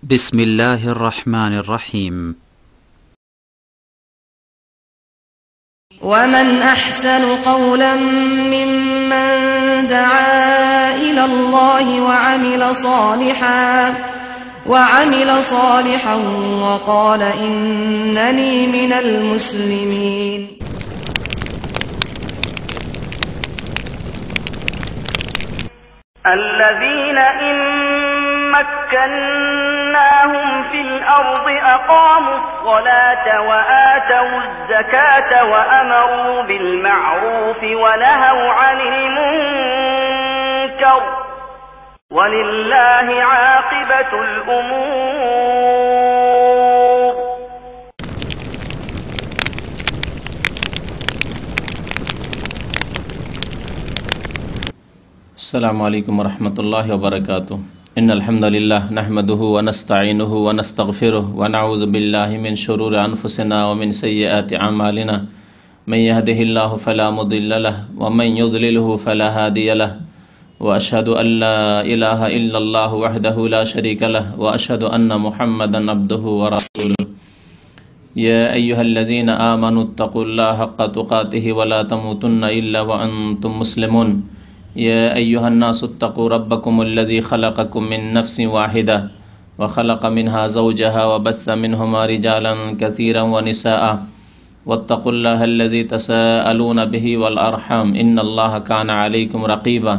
بسم الله الرحمن الرحيم. ومن أحسن قولا ممن دعا إلى الله وعمل صالحا وقال إنني من المسلمين. الذين إن مكناهم في الأرض أقاموا الصلاة وآتوا الزكاة وأمروا بالمعروف ونهوا عن المنكر ولله عاقبة الأمور. السلام عليكم ورحمة الله وبركاته. إن الحمد لله نحمده ونستعينه ونستغفره ونعوذ بالله من شرور أنفسنا ومن سيئات أعمالنا. من يهده الله فلا مضل له ومن يضلله فلا هادي له وأشهد أن لا إله إلا الله وحده لا شريك له وأشهد أن محمدا عبده ورسوله. يا أيها الذين آمنوا اتقوا الله حق تقاته ولا تموتن إلا وأنتم مسلمون. يا أيها الناس اتقوا ربكم الذي خلقكم من نفس واحدة وخلق منها زوجها وبث منهما رجالا كثيرا ونساء واتقوا الله الذي تساءلون به والأرحام إن الله كان عليكم رقيبا.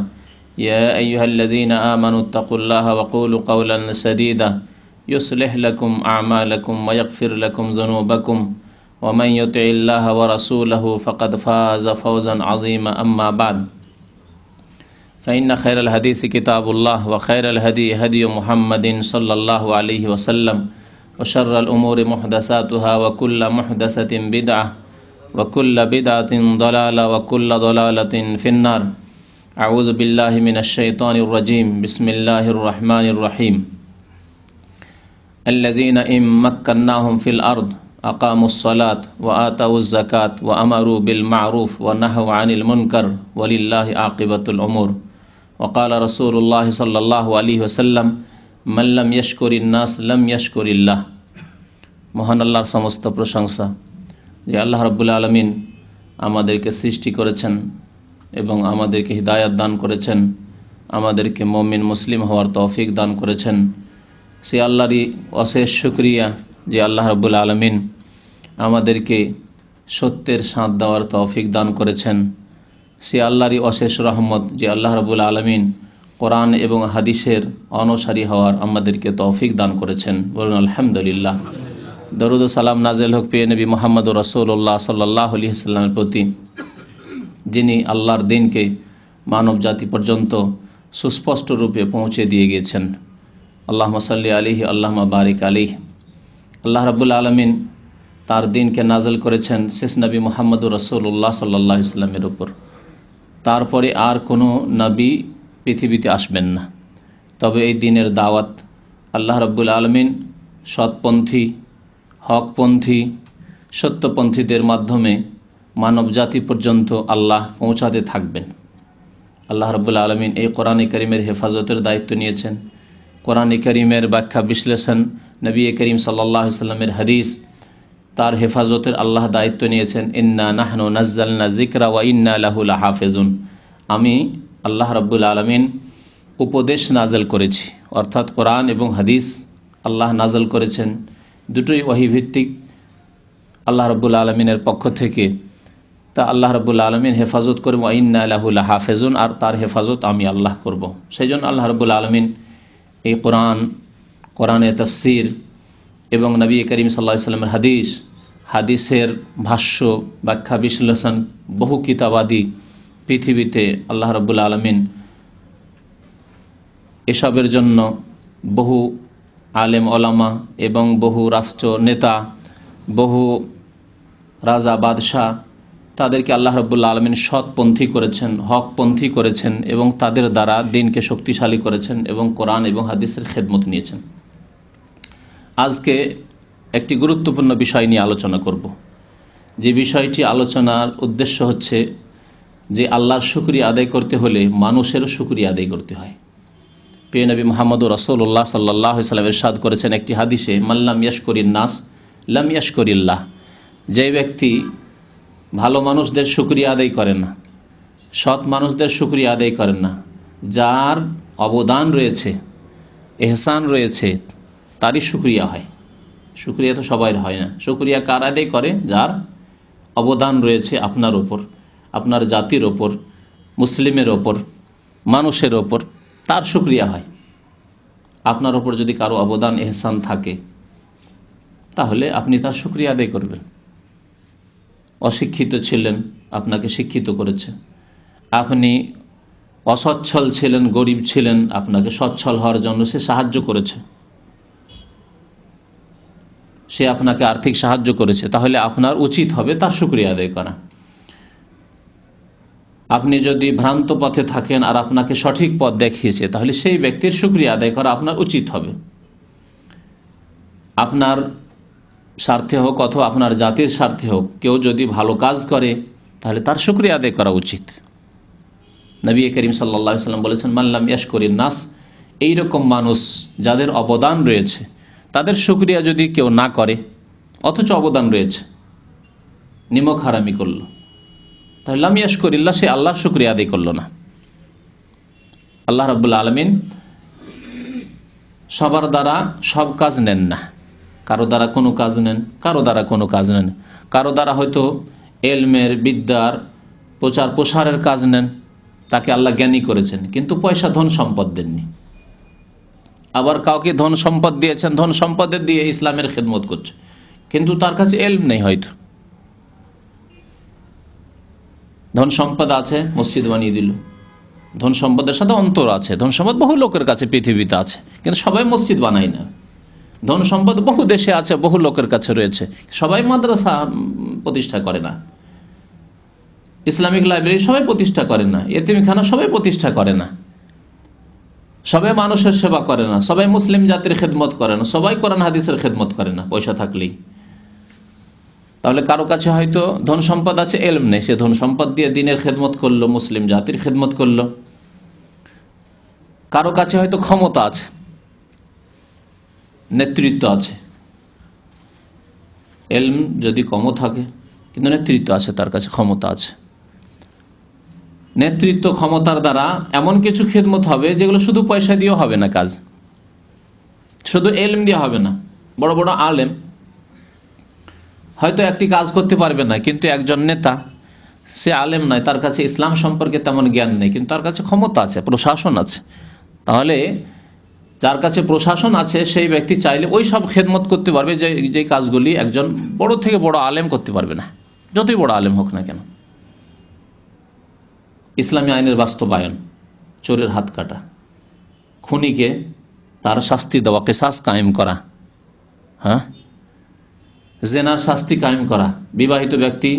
يا أيها الذين آمنوا اتقوا الله وقولوا قولا سديدا يصلح لكم أعمالكم ويغفر لكم ذنوبكم ومن يطع الله ورسوله فقد فاز فوزا عظيما. أما بعد فإن خير الحديث كتاب الله وخير الهدي هدي محمد صلى الله عليه وسلم وشر الأمور محدثاتها وكل محدثة بدعة وكل بدعة ضلالة وكل ضلالة في النار. أعوذ بالله من الشيطان الرجيم. بسم الله الرحمن الرحيم. الذين إن مكناهم في الأرض أقاموا الصلاة وآتوا الزكاة وأمروا بالمعروف ونهوا عن المنكر ولله عاقبة الأمور. وقال رسول الله صلى الله عليه وسلم من لم يشكر الناس لم يشكر الله. মহান আল্লাহর সমস্ত প্রশংসা যে আল্লাহ রাব্বুল আলামিন আমাদেরকে সৃষ্টি করেছেন এবং আমাদেরকে হিদায়াত দান করেছেন, আমাদেরকে মুমিন মুসলিম হওয়ার তৌফিক দান করেছেন। সে আল্লাহরই অশেষ শুকরিয়া যে আল্লাহ রাব্বুল আলামিন আমাদেরকে সত্যের সাথ দেওয়ার তৌফিক দান করেছেন। সে আল্লাহরই অশেষ রহমত যে আল্লাহ রাব্বুল আলামিন কোরআন এবং হাদিসের অনুসারী হওয়ার আমাদেরকে তৌফিক দান করেছেন। বলুন আলহামদুলিল্লাহ। দরুদ ও সালাম নাজিল হোক প্রিয় নবী মুহাম্মদ রাসূলুল্লাহ সাল্লাল্লাহু আলাইহি ওয়াসাল্লামের প্রতি, যিনি আল্লাহর দিনকে মানব জাতি পর্যন্ত সুস্পষ্ট রূপে পৌঁছে দিয়ে গিয়েছেন। আল্লাহুম্মা সাল্লি আলাইহি আল্লাহুম্মা বারিক আলাইহি। আল্লাহ রাব্বুল আলামিন তার দিনকে নাজিল করেছেন শেষ নবী মুহাম্মদুর রাসূলুল্লাহ সাল্লাল্লাহু আলাইহি ওয়াসাল্লামের উপর। তারপরে আর কোনো নবী পৃথিবীতে আসবেন না। তবে এই দিনের দাওয়াত আল্লাহ রাব্বুল আলামিন সৎপন্থী, হকপন্থী, সত্যপন্থীদের মাধ্যমে মানব জাতি পর্যন্ত আল্লাহ পৌঁছাতে থাকবেন। আল্লাহ রাব্বুল আলামিন এই কোরআনে কারীমের হেফাজতের দায়িত্ব নিয়েছেন। কোরআনে কারীমের ব্যাখ্যা বিশ্লেষণ, নবী করিম সাল্লাল্লাহু আলাইহি ওয়াসাল্লামের হাদিস, তার হেফাজতের আল্লাহ দায়িত্ব নিয়েছেন। ইন্না নাহনু নাজ্জালনা যিকরা ওয়া ইন্না লাহু লাহাফিজুন। আমি আল্লাহ রাব্বুল আলামিন উপদেশ নাজল করেছি, অর্থাৎ কোরআন এবং হাদিস আল্লাহ নাজল করেছেন। দুটোই ওহীভিত্তিক আল্লাহ রাব্বুল আলামিনের পক্ষ থেকে। তা আল্লাহ রাব্বুল আলামিন হেফাজত করব, ওয়া ইন্না লাহু লাহাফিজুন, আর তার হেফাজত আমি আল্লাহ করব। সেই জন্য আল্লাহ রাব্বুল আলামিন এই কোরআনে তাফসীর এবং নবী করিম সাল্লাল্লাহু আলাইহি ওয়াসাল্লামের হাদিসের ভাষ্য, ব্যাখ্যা, বিশ্লেষণ, বহু কিতাবাদি পৃথিবীতে আল্লাহ রাব্বুল আলামিন এসবের জন্য বহু আলেম ওলামা এবং বহু রাষ্ট্র নেতা, বহু রাজা বাদশাহ, তাদেরকে আল্লাহ রাব্বুল আলামিন সৎপন্থী করেছেন, হকপন্থী করেছেন এবং তাদের দ্বারা দিনকে শক্তিশালী করেছেন এবং কোরআন এবং হাদিসের খেদমত নিয়েছেন। আজকে একটি গুরুত্বপূর্ণ বিষয় নিয়ে আলোচনা করব। যে বিষয়টি আলোচনার উদ্দেশ্য হচ্ছে যে আল্লাহর শুকরিয়া আদায় করতে হলে মানুষেরও শুকরিয়া আদায় করতে হয়। প্রিয় নবী মুহাম্মদুর রাসূলুল্লাহ সাল্লাল্লাহু আলাইহি ওয়াসাল্লাম ইরশাদ করেছেন একটি হাদিসে, মাল্লাম ইয়াশকুরিন নাস লাম ইয়াশকুরিল্লাহ। যে ব্যক্তি ভালো মানুষদের শুকরিয়া আদায় করেন না, সৎ মানুষদের শুকরিয়া আদায় করেন না, যার অবদান রয়েছে, এহসান রয়েছে, তারই শুকরিয়া হয়। শুকরিয়া তো সবাই হয় না। শুকরিয়া কার আদায় করে? যার অবদান রয়েছে আপনার ওপর, আপনার জাতির ওপর, মুসলিমের ওপর, মানুষের ওপর, তার শুকরিয়া হয়। আপনার ওপর যদি কারো অবদান এহসান থাকে তাহলে আপনি তার শুকরিয়া আদায় করবেন। অশিক্ষিত ছিলেন, আপনাকে শিক্ষিত করেছে। আপনি অসচ্ছল ছিলেন, গরিব ছিলেন, আপনাকে সচ্ছল হওয়ার জন্য সে সাহায্য করেছে, সে আপনাকে আর্থিক সাহায্য করেছে, তাহলে আপনার উচিত হবে তার শুকরিয়া আদায় করা। আপনি যদি ভ্রান্ত পথে থাকেন আর আপনাকে সঠিক পথ দেখিয়েছে, তাহলে সেই ব্যক্তির শুকরিয়া আদায় করা আপনার উচিত হবে। আপনার স্বার্থে হোক অথবা আপনার জাতির স্বার্থে হোক, কেউ যদি ভালো কাজ করে তাহলে তার শুকরিয়া আদায় করা উচিত। নবী করিম সাল্লাল্লাহু আলাইহি ওয়াসাল্লাম বলেছেন, মাল্লাম ইয়াশকুরিন নাস, এইরকম মানুষ যাদের অবদান রয়েছে তাদের শুকরিয়া যদি কেউ না করে, অথচ অবদান রয়েছে, নিমক হারামি করলো, তাহলে লাম ইয়াশকুরিল্লাহ, সে আল্লাহর শুকরিয়া আদায় করলো না। আল্লাহ রাব্বুল আলামিন সবার দ্বারা সব কাজ নেন না, কারো দ্বারা কোনো কাজ নেন, কারো দ্বারা কোনো কাজ নেন। কারো দ্বারা হয়তো এলমের, বিদ্যার প্রচার প্রসারের কাজ নেন, তাকে আল্লাহ জ্ঞানী করেছেন, কিন্তু পয়সা ধন সম্পদ দেননি। আবার কাউকে ধন সম্পদ দিয়েছেন, ধন সম্পদের দিয়ে ইসলামের খেদমত করছে, কিন্তু তার কাছে এলম নেই। হয়তো ধন সম্পদ আছে, মসজিদ বানিয়ে দিল, ধন সম্পদের সাথে অন্তর আছে। ধন সম্পদ বহু লোকের কাছে পৃথিবীতে আছে, কিন্তু সবাই মসজিদ বানায় না। ধন সম্পদ বহু দেশে আছে, বহু লোকের কাছে রয়েছে, সবাই মাদ্রাসা প্রতিষ্ঠা করে না, ইসলামিক লাইব্রেরি সবাই প্রতিষ্ঠা করে না, এতিমখানা সবাই প্রতিষ্ঠা করে না, সবাই মানুষের সেবা করে না, সবাই মুসলিম জাতির খেদমত করে না, সবাই কোরআন হাদিসের খেদমত করে না পয়সা থাকলেই। তাহলে কারো কাছে হয়তো ধন সম্পদ আছে, এলম নেই, সে ধন সম্পদ দিয়ে দিনের খেদমত করলো, মুসলিম জাতির খেদমত করলো। কারো কাছে হয়তো ক্ষমতা আছে, নেতৃত্ব আছে, এলম যদি কমও থাকে কিন্তু নেতৃত্ব আছে, তার কাছে ক্ষমতা আছে। নেতৃত্ব ক্ষমতার দ্বারা এমন কিছু খেদমত হবে যেগুলো শুধু পয়সা দিয়েও হবে না, কাজ শুধু এলম দিয়ে হবে না। বড় বড় আলেম হয়তো একটি কাজ করতে পারবে না, কিন্তু একজন নেতা, সে আলেম নয়, তার কাছে ইসলাম সম্পর্কে তেমন জ্ঞান নেই, কিন্তু তার কাছে ক্ষমতা আছে, প্রশাসন আছে। তাহলে যার কাছে প্রশাসন আছে সেই ব্যক্তি চাইলে ওই সব খেদমত করতে পারবে যে কাজগুলি একজন বড় থেকে বড় আলেম করতে পারবে না, যতই বড় আলেম হোক না কেন। ইসলামী আইনের বাস্তবায়ন, চোরের হাত কাটা, খুনিকে তার শাস্তি দেওয়া, কিসাস কায়েম করা, হ্যাঁ, জেনার শাস্তি কায়েম করা, বিবাহিত ব্যক্তি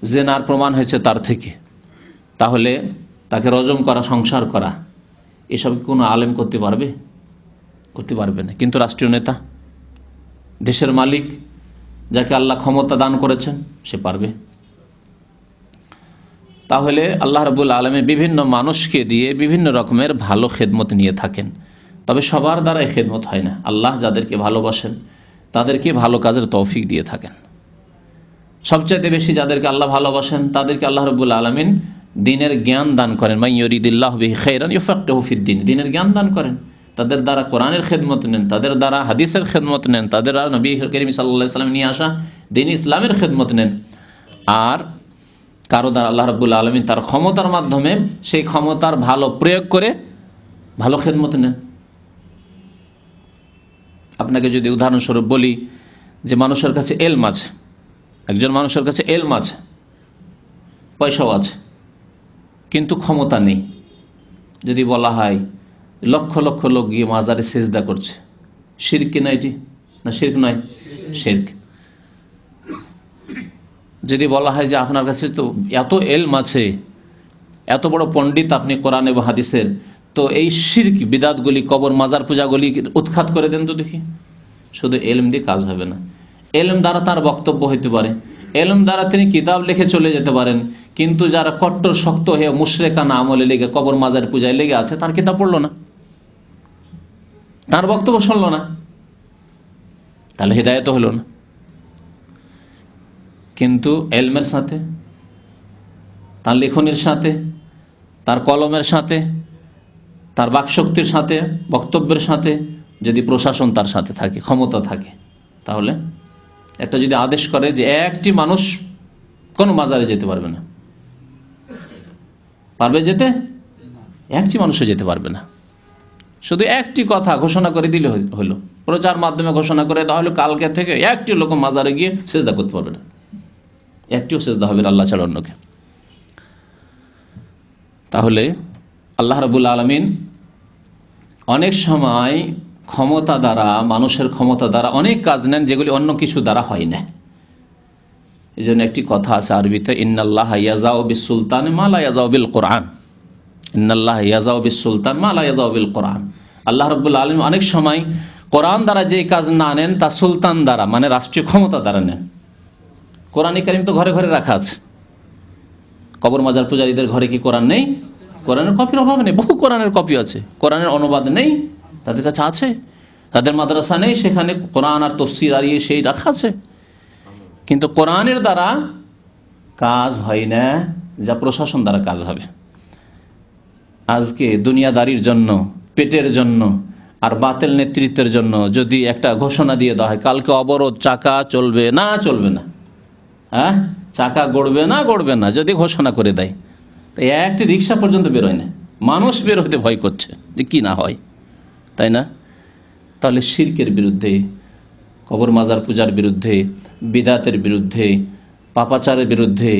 জেনার প্রমাণ হয়েছে তার থেকে, তাহলে তাকে রজম করা, সংসার করা, এসব কোনো আলেম করতে পারবে? করতে পারবে না। কিন্তু রাষ্ট্রীয় নেতা, দেশের মালিক, যাকে আল্লাহ ক্ষমতা দান করেছেন, সে পারবে। তাহলে আল্লাহ রাব্বুল আলামিন বিভিন্ন মানুষকে দিয়ে বিভিন্ন রকমের ভালো খেদমত নিয়ে থাকেন, তবে সবার দ্বারা এই খেদমত হয় না। আল্লাহ যাদেরকে ভালোবাসেন তাদেরকে ভালো কাজের তৌফিক দিয়ে থাকেন। সবচাইতে বেশি যাদেরকে আল্লাহ ভালোবাসেন তাদেরকে আল্লাহ রাব্বুল আলামিন দ্বীনের জ্ঞান দান করেন। মান ইউরিদিল্লাহু বিহি খাইরান ইউফাক্কিহু ফিদ্দীন, দ্বীনের জ্ঞান দান করেন। তাদের দ্বারা কোরআনের খেদমত নেন, তাদের দ্বারা হাদিসের খেদমত নেন, তাদের দ্বারা নবী করিম সাল্লাল্লাহু আলাইহি ওয়াসাল্লাম নিয়ে আসা দ্বীন ইসলামের খেদমত নেন। আর কারো দ্বারা আল্লাহ রাব্বুল আলামিন তার ক্ষমতার মাধ্যমে সেই ক্ষমতার ভালো প্রয়োগ করে ভালো খেদমত নেন। আপনাকে যদি উদাহরণস্বরূপ বলি যে মানুষের কাছে এলম আছে, একজন মানুষের কাছে এলম আছে, পয়সাও আছে, কিন্তু ক্ষমতা নেই, যদি বলা হয় লক্ষ লক্ষ লোক গিয়ে মাজারে সিজদা করছে, শিরক কি না এটি? না, শিরক নয়, শিরক। যদি বলা হয় যে আপনার কাছে তো এত এলম আছে, এত বড় পণ্ডিত আপনি কোরআন এবং হাদিসের, তো এই শিরক বিদাতগুলি, কবর মাজার পূজাগুলি উৎখাত করে দেন তো দেখি। শুধু এলম দিয়ে কাজ হবে না। এলম দ্বারা তার বক্তব্য হইতে পারে, এলম দ্বারা তিনি কিতাব লিখে চলে যেতে পারেন, কিন্তু যারা কট্টর শক্ত হয়ে মুশরিকানা আমলে লেগে কবর মাজার পূজায় লেগে আছে, তার কিতাব পড়লো না, তার বক্তব্য শুনলো না, তাহলে হিদায়াত হলো না। কিন্তু এলমের সাথে, তার লেখনের সাথে, তার কলমের সাথে, তার বাকশক্তির সাথে, বক্তব্যের সাথে যদি প্রশাসন তার সাথে থাকে, ক্ষমতা থাকে, তাহলে একটা যদি আদেশ করে যে একটি মানুষ কোনো মাজারে যেতে পারবে না, পারবে যেতে? একটি মানুষও যেতে পারবে না। শুধু একটি কথা ঘোষণা করে দিলে হলো, প্রচার মাধ্যমে ঘোষণা করে দেওয়া হলো, কালকে থেকে একটি লোক মাজারে গিয়ে সেজদা করতে পারবে না, একটিও সেজদা হবে না আল্লাহ ছাড়া অন্যকে। তাহলে আল্লাহ রাব্বুল আলামিন অনেক সময় ক্ষমতা দ্বারা, মানুষের ক্ষমতা দ্বারা অনেক কাজ নেন যেগুলি অন্য কিছু দ্বারা হয় না। এই জন্য একটি কথা আছে আরবিতে, ইন্নাল্লাহ ইয়াজাউ বিস সুলতান মা লা ইয়াজাউ বিল কোরআন। ইন্নাল্লাহ ইয়াজাউ বিস সুলতান মা লা ইয়াজাউ বিল কোরআন। আল্লাহ রাব্বুল আলামিন অনেক সময় কোরআন দ্বারা যে কাজ না নেন তা সুলতান দ্বারা, মানে রাষ্ট্রীয় ক্ষমতা দ্বারা নেন। কোরআনে কারীম তো ঘরে ঘরে রাখা আছে। কবর মাজার পূজারীদের ঘরে কি কোরআন নেই? কোরআনের কপির অভাব নেই, বহু কোরআনের কপি আছে। কোরআনের অনুবাদ নেই, তাদের কাছে আছে। তাদের মাদ্রাসা নেই, সেখানে কোরআন আর তফসির আর সেই রাখা আছে। কিন্তু কোরআনের দ্বারা কাজ হয় না যা প্রশাসন দ্বারা কাজ হবে। আজকে দুনিয়াদারির জন্য, পেটের জন্য আর বাতিল নেতৃত্বের জন্য যদি একটা ঘোষণা দিয়ে দেওয়া হয় কালকে অবরোধ, চাকা চলবে না, চলবে না, হ্যাঁ চাকা গড়বে না, গড়বে না, যদি ঘোষণা করে দেয়, তো একটি রিক্সা পর্যন্ত বেরোয় না, মানুষ বের হতে ভয় করছে যে কি না হয়, তাই না? তাহলে শিরকের বিরুদ্ধে, কবর মাজার পূজার বিরুদ্ধে, বিদাতের বিরুদ্ধে, পাপাচারের বিরুদ্ধে,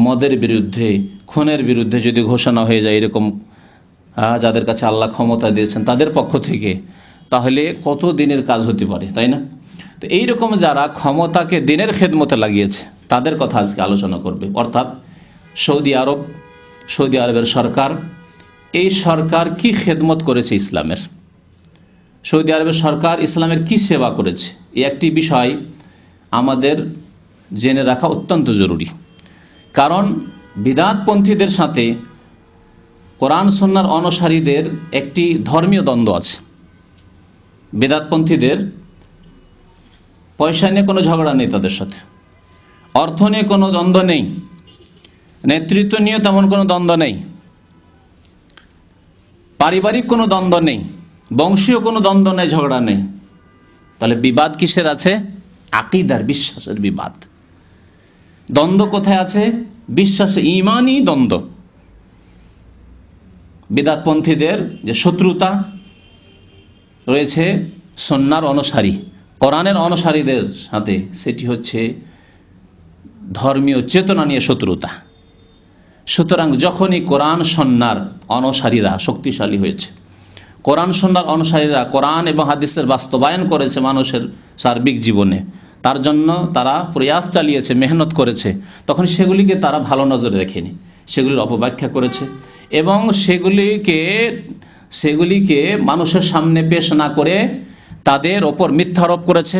মদের বিরুদ্ধে, খুনের বিরুদ্ধে যদি ঘোষণা হয়ে যায় এরকম যাদের কাছে আল্লাহ ক্ষমতা দিয়েছেন তাদের পক্ষ থেকে, তাহলে কত দিনের কাজ হতে পারে, তাই না? তো এইরকম যারা ক্ষমতাকে দিনের খেদমতে লাগিয়েছে তাদের কথা আজকে আলোচনা করবে। অর্থাৎ সৌদি আরবের সরকার, এই সরকার কি খেদমত করেছে ইসলামের, সৌদি আরবের সরকার ইসলামের কি সেবা করেছে, এই একটি বিষয় আমাদের জেনে রাখা অত্যন্ত জরুরি। কারণ বিদাতপন্থীদের সাথে কোরআন সুন্নাহর অনুসারীদের একটি ধর্মীয় দ্বন্দ্ব আছে। বিদাতপন্থীদের পয়সা নিয়ে কোনো ঝগড়া নেই, তাদের সাথে অর্থ নিয়ে কোনো দ্বন্দ্ব নেই, নেতৃত্ব নিয়ে তেমন কোনো দ্বন্দ্ব নেই, পারিবারিক কোনো দ্বন্দ্ব নেই, বংশীয় কোনো দ্বন্দ্ব নেই, ঝগড়া নেই। তাহলে বিবাদ কিসের আছে? আকীদার, বিশ্বাসের বিবাদ। দ্বন্দ্ব কোথায় আছে? বিশ্বাসে, ঈমানি দ্বন্দ্ব। বিদাতপন্থীদের যে শত্রুতা রয়েছে সুন্নাহর অনুসারী, কোরআনের অনুসারীদের সাথে, সেটি হচ্ছে ধর্মীয় চেতনা নিয়ে শত্রুতা। সুতরাং যখনই কোরআন সুন্নাহর অনুসারীরা শক্তিশালী হয়েছে, কোরআন সুন্নাহর অনুসারীরা কোরআন এবং হাদিসের বাস্তবায়ন করেছে মানুষের সার্বিক জীবনে, তার জন্য তারা প্রয়াস চালিয়েছে, মেহনত করেছে, তখন সেগুলিকে তারা ভালো নজরে দেখেনি, সেগুলির অপব্যাখ্যা করেছে এবং সেগুলিকে মানুষের সামনে পেশ না করে তাদের ওপর মিথ্যারোপ করেছে,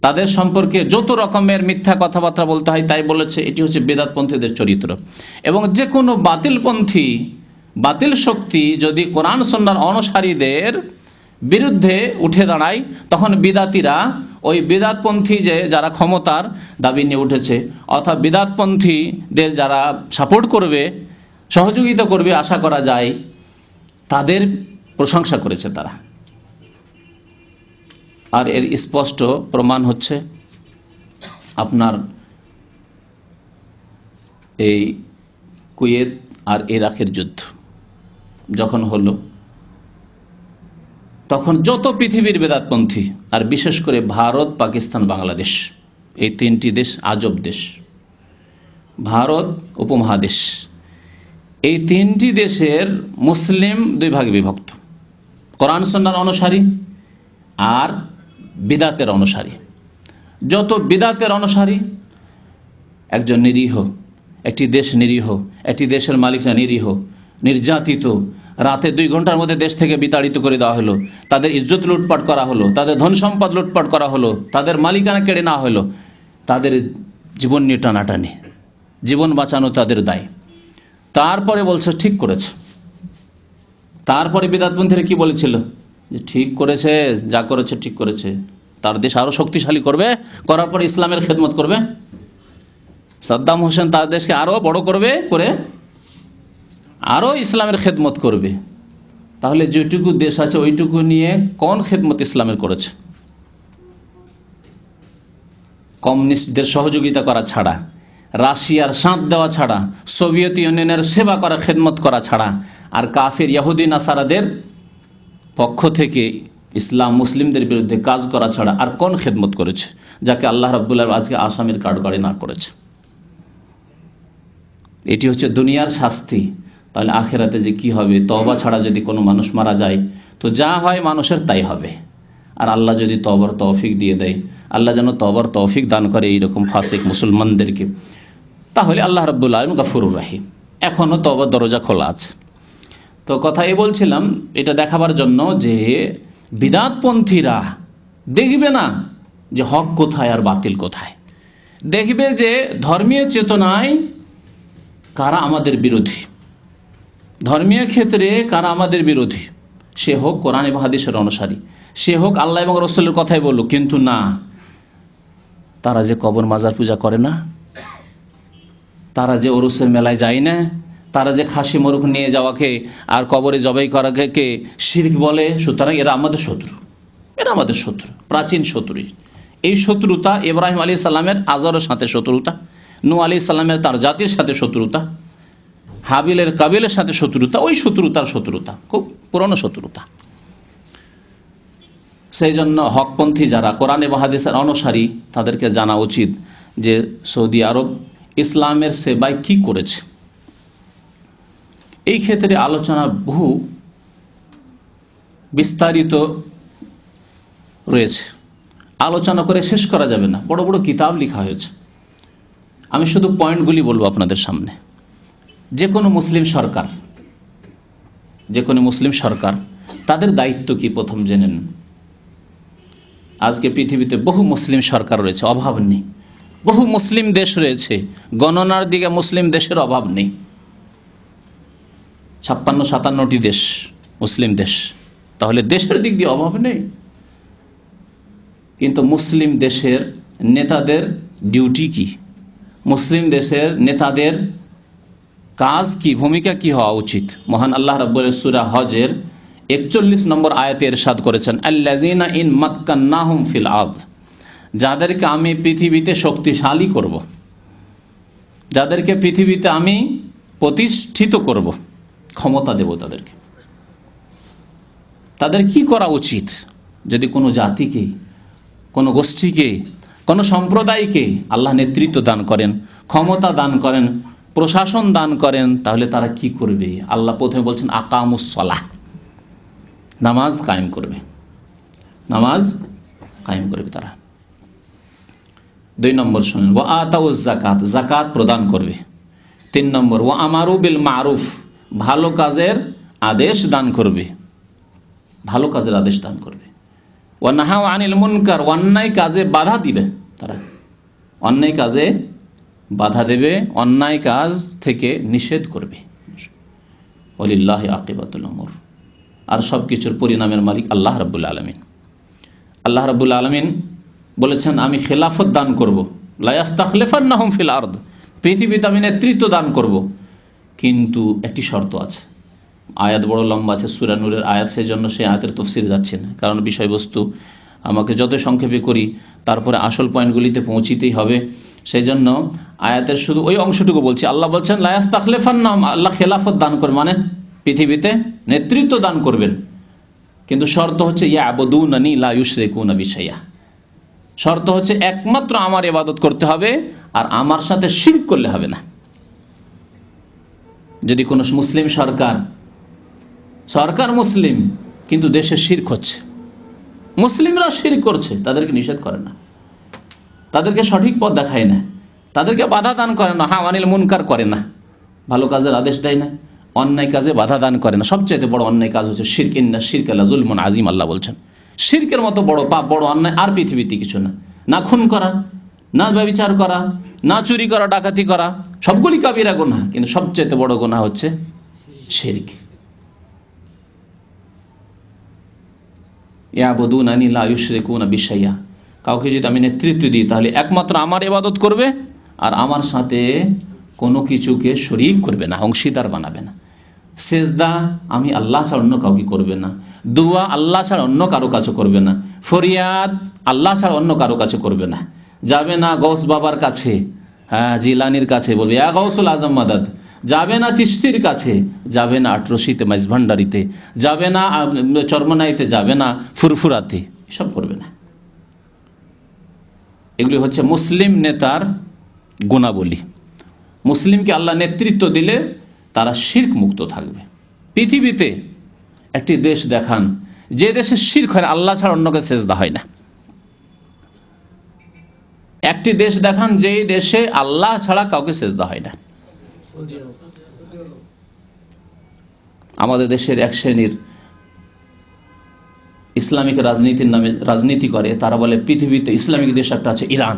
তাদের সম্পর্কে যত রকমের মিথ্যা কথাবার্তা বলতে হয় তাই বলেছে। এটি হচ্ছে বেদাতপন্থীদের চরিত্র। এবং যে কোনো বাতিলপন্থী, বাতিল শক্তি যদি কোরআন সুন্নাহর অনুসারীদের বিরুদ্ধে উঠে দাঁড়ায়, তখন বিদাতিরা ওই বিদাতপন্থী যারা ক্ষমতার দাবি নিয়ে উঠেছে, অর্থাৎ বিদাতপন্থীদের যারা সাপোর্ট করবে, সহযোগিতা করবে, আশা করা যায় তাদের প্রশংসা করেছে তারা। আর এর স্পষ্ট প্রমাণ হচ্ছে আপনার এই কুয়েত আর ইরাকের যুদ্ধ যখন হলো, তখন যত পৃথিবীর বেদাতপন্থী, আর বিশেষ করে ভারত, পাকিস্তান, বাংলাদেশ, এই তিনটি দেশ আজব দেশ, ভারত উপমহাদেশ, এই তিনটি দেশের মুসলিম দুই ভাগে বিভক্ত, কোরআন সুন্নাহর অনুসারী আর বিদাতের অনুসারী। যত বিদাতের অনুসারী, একজন নিরীহ, একটি দেশ নিরীহ, একটি দেশের মালিকরা নিরীহ, নির্যাতিত, রাতে 2 ঘন্টার মধ্যে দেশ থেকে বিতাড়িত করে দেওয়া হলো, তাদের ইজ্জত লুটপাট করা হলো, তাদের ধন সম্পদ লুটপাট করা হলো, তাদের মালিকানা কেড়ে নেওয়া হলো, তাদের জীবন নিয়ে টানাটানি, জীবন বাঁচানো তাদের দায়। তারপরে বলছে ঠিক করেছে। তারপরে বিদআতপন্থীরা কি বলেছিল, যে ঠিক করেছে, যা করেছে ঠিক করেছে, তার দেশ আরো শক্তিশালী করবে, করার পর ইসলামের খেদমত করবে। সাদ্দাম হোসেন তার দেশকে আরো বড় করবে, করে আরো ইসলামের খেদমত করবে। তাহলে যেটুকু দেশ আছে ওইটুকু নিয়ে কোন খেদমত ইসলামের করেছে? কমিউনিস্টদের সহযোগিতা করা ছাড়া, রাশিয়ার সাথ দেওয়া ছাড়া, সোভিয়েত ইউনিয়নের সেবা করা, খেদমত করা ছাড়া, আর কাফির ইহুদি নাসারাদের পক্ষ থেকে ইসলাম মুসলিমদের বিরুদ্ধে কাজ করা ছাড়া আর কোন খেদমত করেছে, যাকে আল্লাহ রাব্বুল আলামিন আজকে আসামির কাঠগড়ায় না করেছে? এটি হচ্ছে দুনিয়ার শাস্তি। তাহলে আখেরাতে যে কি হবে? তওবা ছাড়া যদি কোনো মানুষ মারা যায় তো যা হয় মানুষের তাই হবে। আর আল্লাহ যদি তওবার তৌফিক দিয়ে দেয়, আল্লাহ যেন তওবার তৌফিক দান করে এইরকম ফাসিক মুসলমানদেরকে, তাহলে আল্লাহ রাব্বুল আলামিন গফুরুর রহিম। এখনও তওবার দরজা খোলা আছে। তো কথা এই বলছিলাম, এটা দেখাবার জন্য যে বিদআতপন্থীরা দেখবে না যে হক কোথায় আর বাতিল কোথায়, দেখবে যে ধর্মীয় চেতনায় কারা আমাদের বিরোধী, ধর্মীয় ক্ষেত্রে কারা আমাদের বিরোধী, সে হোক কোরআন এবং হাদিসের অনুসারী, সে হোক আল্লাহ এবং রাসূলের কথাই বলুক, কিন্তু না, তারা যে কবর মাজার পূজা করে না, তারা যে ওরসের মেলায় যায় না, তারা যে খাসি মোরগ নিয়ে যাওয়াকে আর কবরে জবাই করাকে শিরক বলে, সুতরাং এরা আমাদের শত্রু, এরা আমাদের শত্রু, প্রাচীন শত্রু। এই শত্রুতা ইব্রাহিম আলাইহিস সালামের আজরের সাথে শত্রুতা, নূহ আলাইহিস সালামের তার জাতির সাথে শত্রুতা, হাবিলের কাবিলের সাথে শত্রুতা, ওই শত্রুতার শত্রুতা, খুব পুরনো শত্রুতা। সেই জন্য হকপন্থী যারা কোরআন এবং হাদিসের অনুসারী, তাদেরকে জানা উচিত যে সৌদি আরব ইসলামের সেবায় কি করেছে। এই ক্ষেত্রে আলোচনা বহু বিস্তারিত রয়েছে, আলোচনা করে শেষ করা যাবে না, বড় বড় কিতাব লেখা হয়েছে। আমি শুধু পয়েন্টগুলি বলবো আপনাদের সামনে। যে কোনো মুসলিম সরকার তাদের দায়িত্ব কি প্রথম জেনে নেন। আজকে পৃথিবীতে বহু মুসলিম সরকার রয়েছে, অভাব নেই। বহু মুসলিম দেশ রয়েছে, গণনার দিকে মুসলিম দেশের অভাব নেই। 56-57টি দেশ মুসলিম দেশ, তাহলে দেশের দিক দিয়ে অভাব নেই। কিন্তু মুসলিম দেশের নেতাদের ডিউটি কি, মুসলিম দেশের নেতাদের কাজ কি, ভূমিকা কি হওয়া উচিত? মহান আল্লাহ রাব্বুল সূরা হজের 41 নম্বর আয়াতে ইরশাদ করেছেন, আল্লাযীনা ইন মাক্কান্নাহুম ফিল আরদ, যাদেরকে আমি পৃথিবীতে শক্তিশালী করব, যাদেরকে পৃথিবীতে আমি প্রতিষ্ঠিত করব, ক্ষমতা দেব তাদেরকে। তাদের কি করা উচিত? যদি কোনো জাতিকে, কোনো গোষ্ঠীকে, কোনো সম্প্রদায়কে আল্লাহ নেতৃত্ব দান করেন, ক্ষমতা দান করেন, প্রশাসন দান করেন, তাহলে তারা কি করবে? আল্লাহ প্রথমে বলছেন আকামুস সালাহ, নামাজ কায়েম করবে, নামাজ কায়েম করবে তারা। 2 নম্বর শুনেন, ওয়া আতাউজ যাকাত, যাকাত প্রদান করবে। 3 নম্বর, ওয়া আমারু বিল মারুফ, ভালো কাজের আদেশ দান করবে, ভালো কাজের আদেশ দান করবে। ওয়া নাহাউ আনিল মুনকার, অন্যায় কাজে বাধা দিবে তারা, অন্যায় কাজে বাধা দেবে, অন্যায় কাজ থেকে নিষেধ করবে। ওয়ালিল্লাহি আকিবাতুল উমুর, আর সব কিছুর পরিণামের মালিক আল্লাহ রাব্বুল আলামিন। আল্লাহ রাব্বুল আলামিন বলেছেন, আমি খেলাফত দান করব, লা ইস্তাখলিফান্নাহুম ফিল আরদ, পৃথিবীতে আমি নেতৃত্ব দান করব, কিন্তু একটি শর্ত আছে। আয়াত বড় লম্বা আছে, সূরা নূরের আয়াত, সেই জন্য সেই আয়াতের তাফসীর যাচ্ছে না, কারণ বিষয়বস্তু আমাকে যত সংক্ষেপে করি তারপরে আসল পয়েন্টগুলিতে পৌঁছিতেই হবে। সেই জন্য আয়াতের শুধু ওই অংশটুকু বলছি। আল্লাহ বলছেন লা ইস্তাখলিফান্নাহুম, আল্লাহ খেলাফত দান করবেন, মানে পৃথিবীতে নেতৃত্ব দান করবেন, কিন্তু শর্ত হচ্ছে ইয়াবুদুনানি লা ইউশরিকুনা বি শাইআ, শর্ত হচ্ছে একমাত্র আমার ইবাদত করতে হবে আর আমার সাথে শিরক করলে হবে না। যদি কোনো মুসলিম সরকার মুসলিম কিন্তু দেশে শিরক হচ্ছে, মুসলিমরা শিরক করছে, তাদেরকে নিষেধ করে না, তাদেরকে সঠিক পথ দেখায় না, তাদেরকে বাধা দান করে না, আনিল মুনকার করে না, ভালো কাজের আদেশ দেয় না, অন্যায় কাজে বাধা দান করে না। সবচেয়ে বড় অন্যায় কাজ হচ্ছে শিরক, ইন্না শিরকা লাযুলমুন আযীম, আল্লাহ বলছেন শিরকের মতো বড় পাপ, বড় অন্যায় আর পৃথিবীতে কিছু না। না খুন করা, না ব্যভিচার করা, না চুরি করা, ডাকাতি করা, সবগুলি কাবিরা গুনাহ, কিন্তু সবচেয়ে বড় গুনাহ হচ্ছে শিরক। ইয়াবুদুনানি লা ইউশরিকুনা বিশাইয়া, কাউকে যদি আমি নেতৃত্ব দিই তাহলে একমাত্র আমার ইবাদত করবে আর আমার সাথে কোনো কিছুকে শরীক করবে না, অংশীদার বানাবে না। সেজদা আমি আল্লাহ ছাড়া অন্য কাউকে করবে না, দোয়া আল্লাহ ছাড়া অন্য কারো কাছে করবে না, ফরিয়াদ আল্লাহ ছাড়া অন্য কারো কাছে করবে না। যাবে না গৌস বাবার কাছে, হ্যাঁ জিলানির কাছে, বলবে ইয়া গৌসুল আজম মাদাদ। যাবে না চিশতির কাছে, যাবে না আটরশিতে মাইজভান্ডারিতে, যাবে না চরমনাইতে, যাবে না ফুরফুরাতে, এসব করবে না। এগুলি হচ্ছে মুসলিম নেতার গুণাবলী। মুসলিমকে আল্লাহ নেতৃত্ব দিলে তারা শিরক মুক্ত থাকবে। পৃথিবীতে একটি দেশ দেখান যে দেশে শিরক হয়, আল্লাহ ছাড়া অন্যকে সেজদা হয় না। একটি দেশ দেখান যে দেশে আল্লাহ ছাড়া কাউকে সেজদা হয় না। আমাদের দেশের এক শ্রেণীর ইসলামিক রাজনীতির নামে রাজনীতি করে, তারা বলে পৃথিবীতে ইসলামিক দেশ একটা আছে ইরান।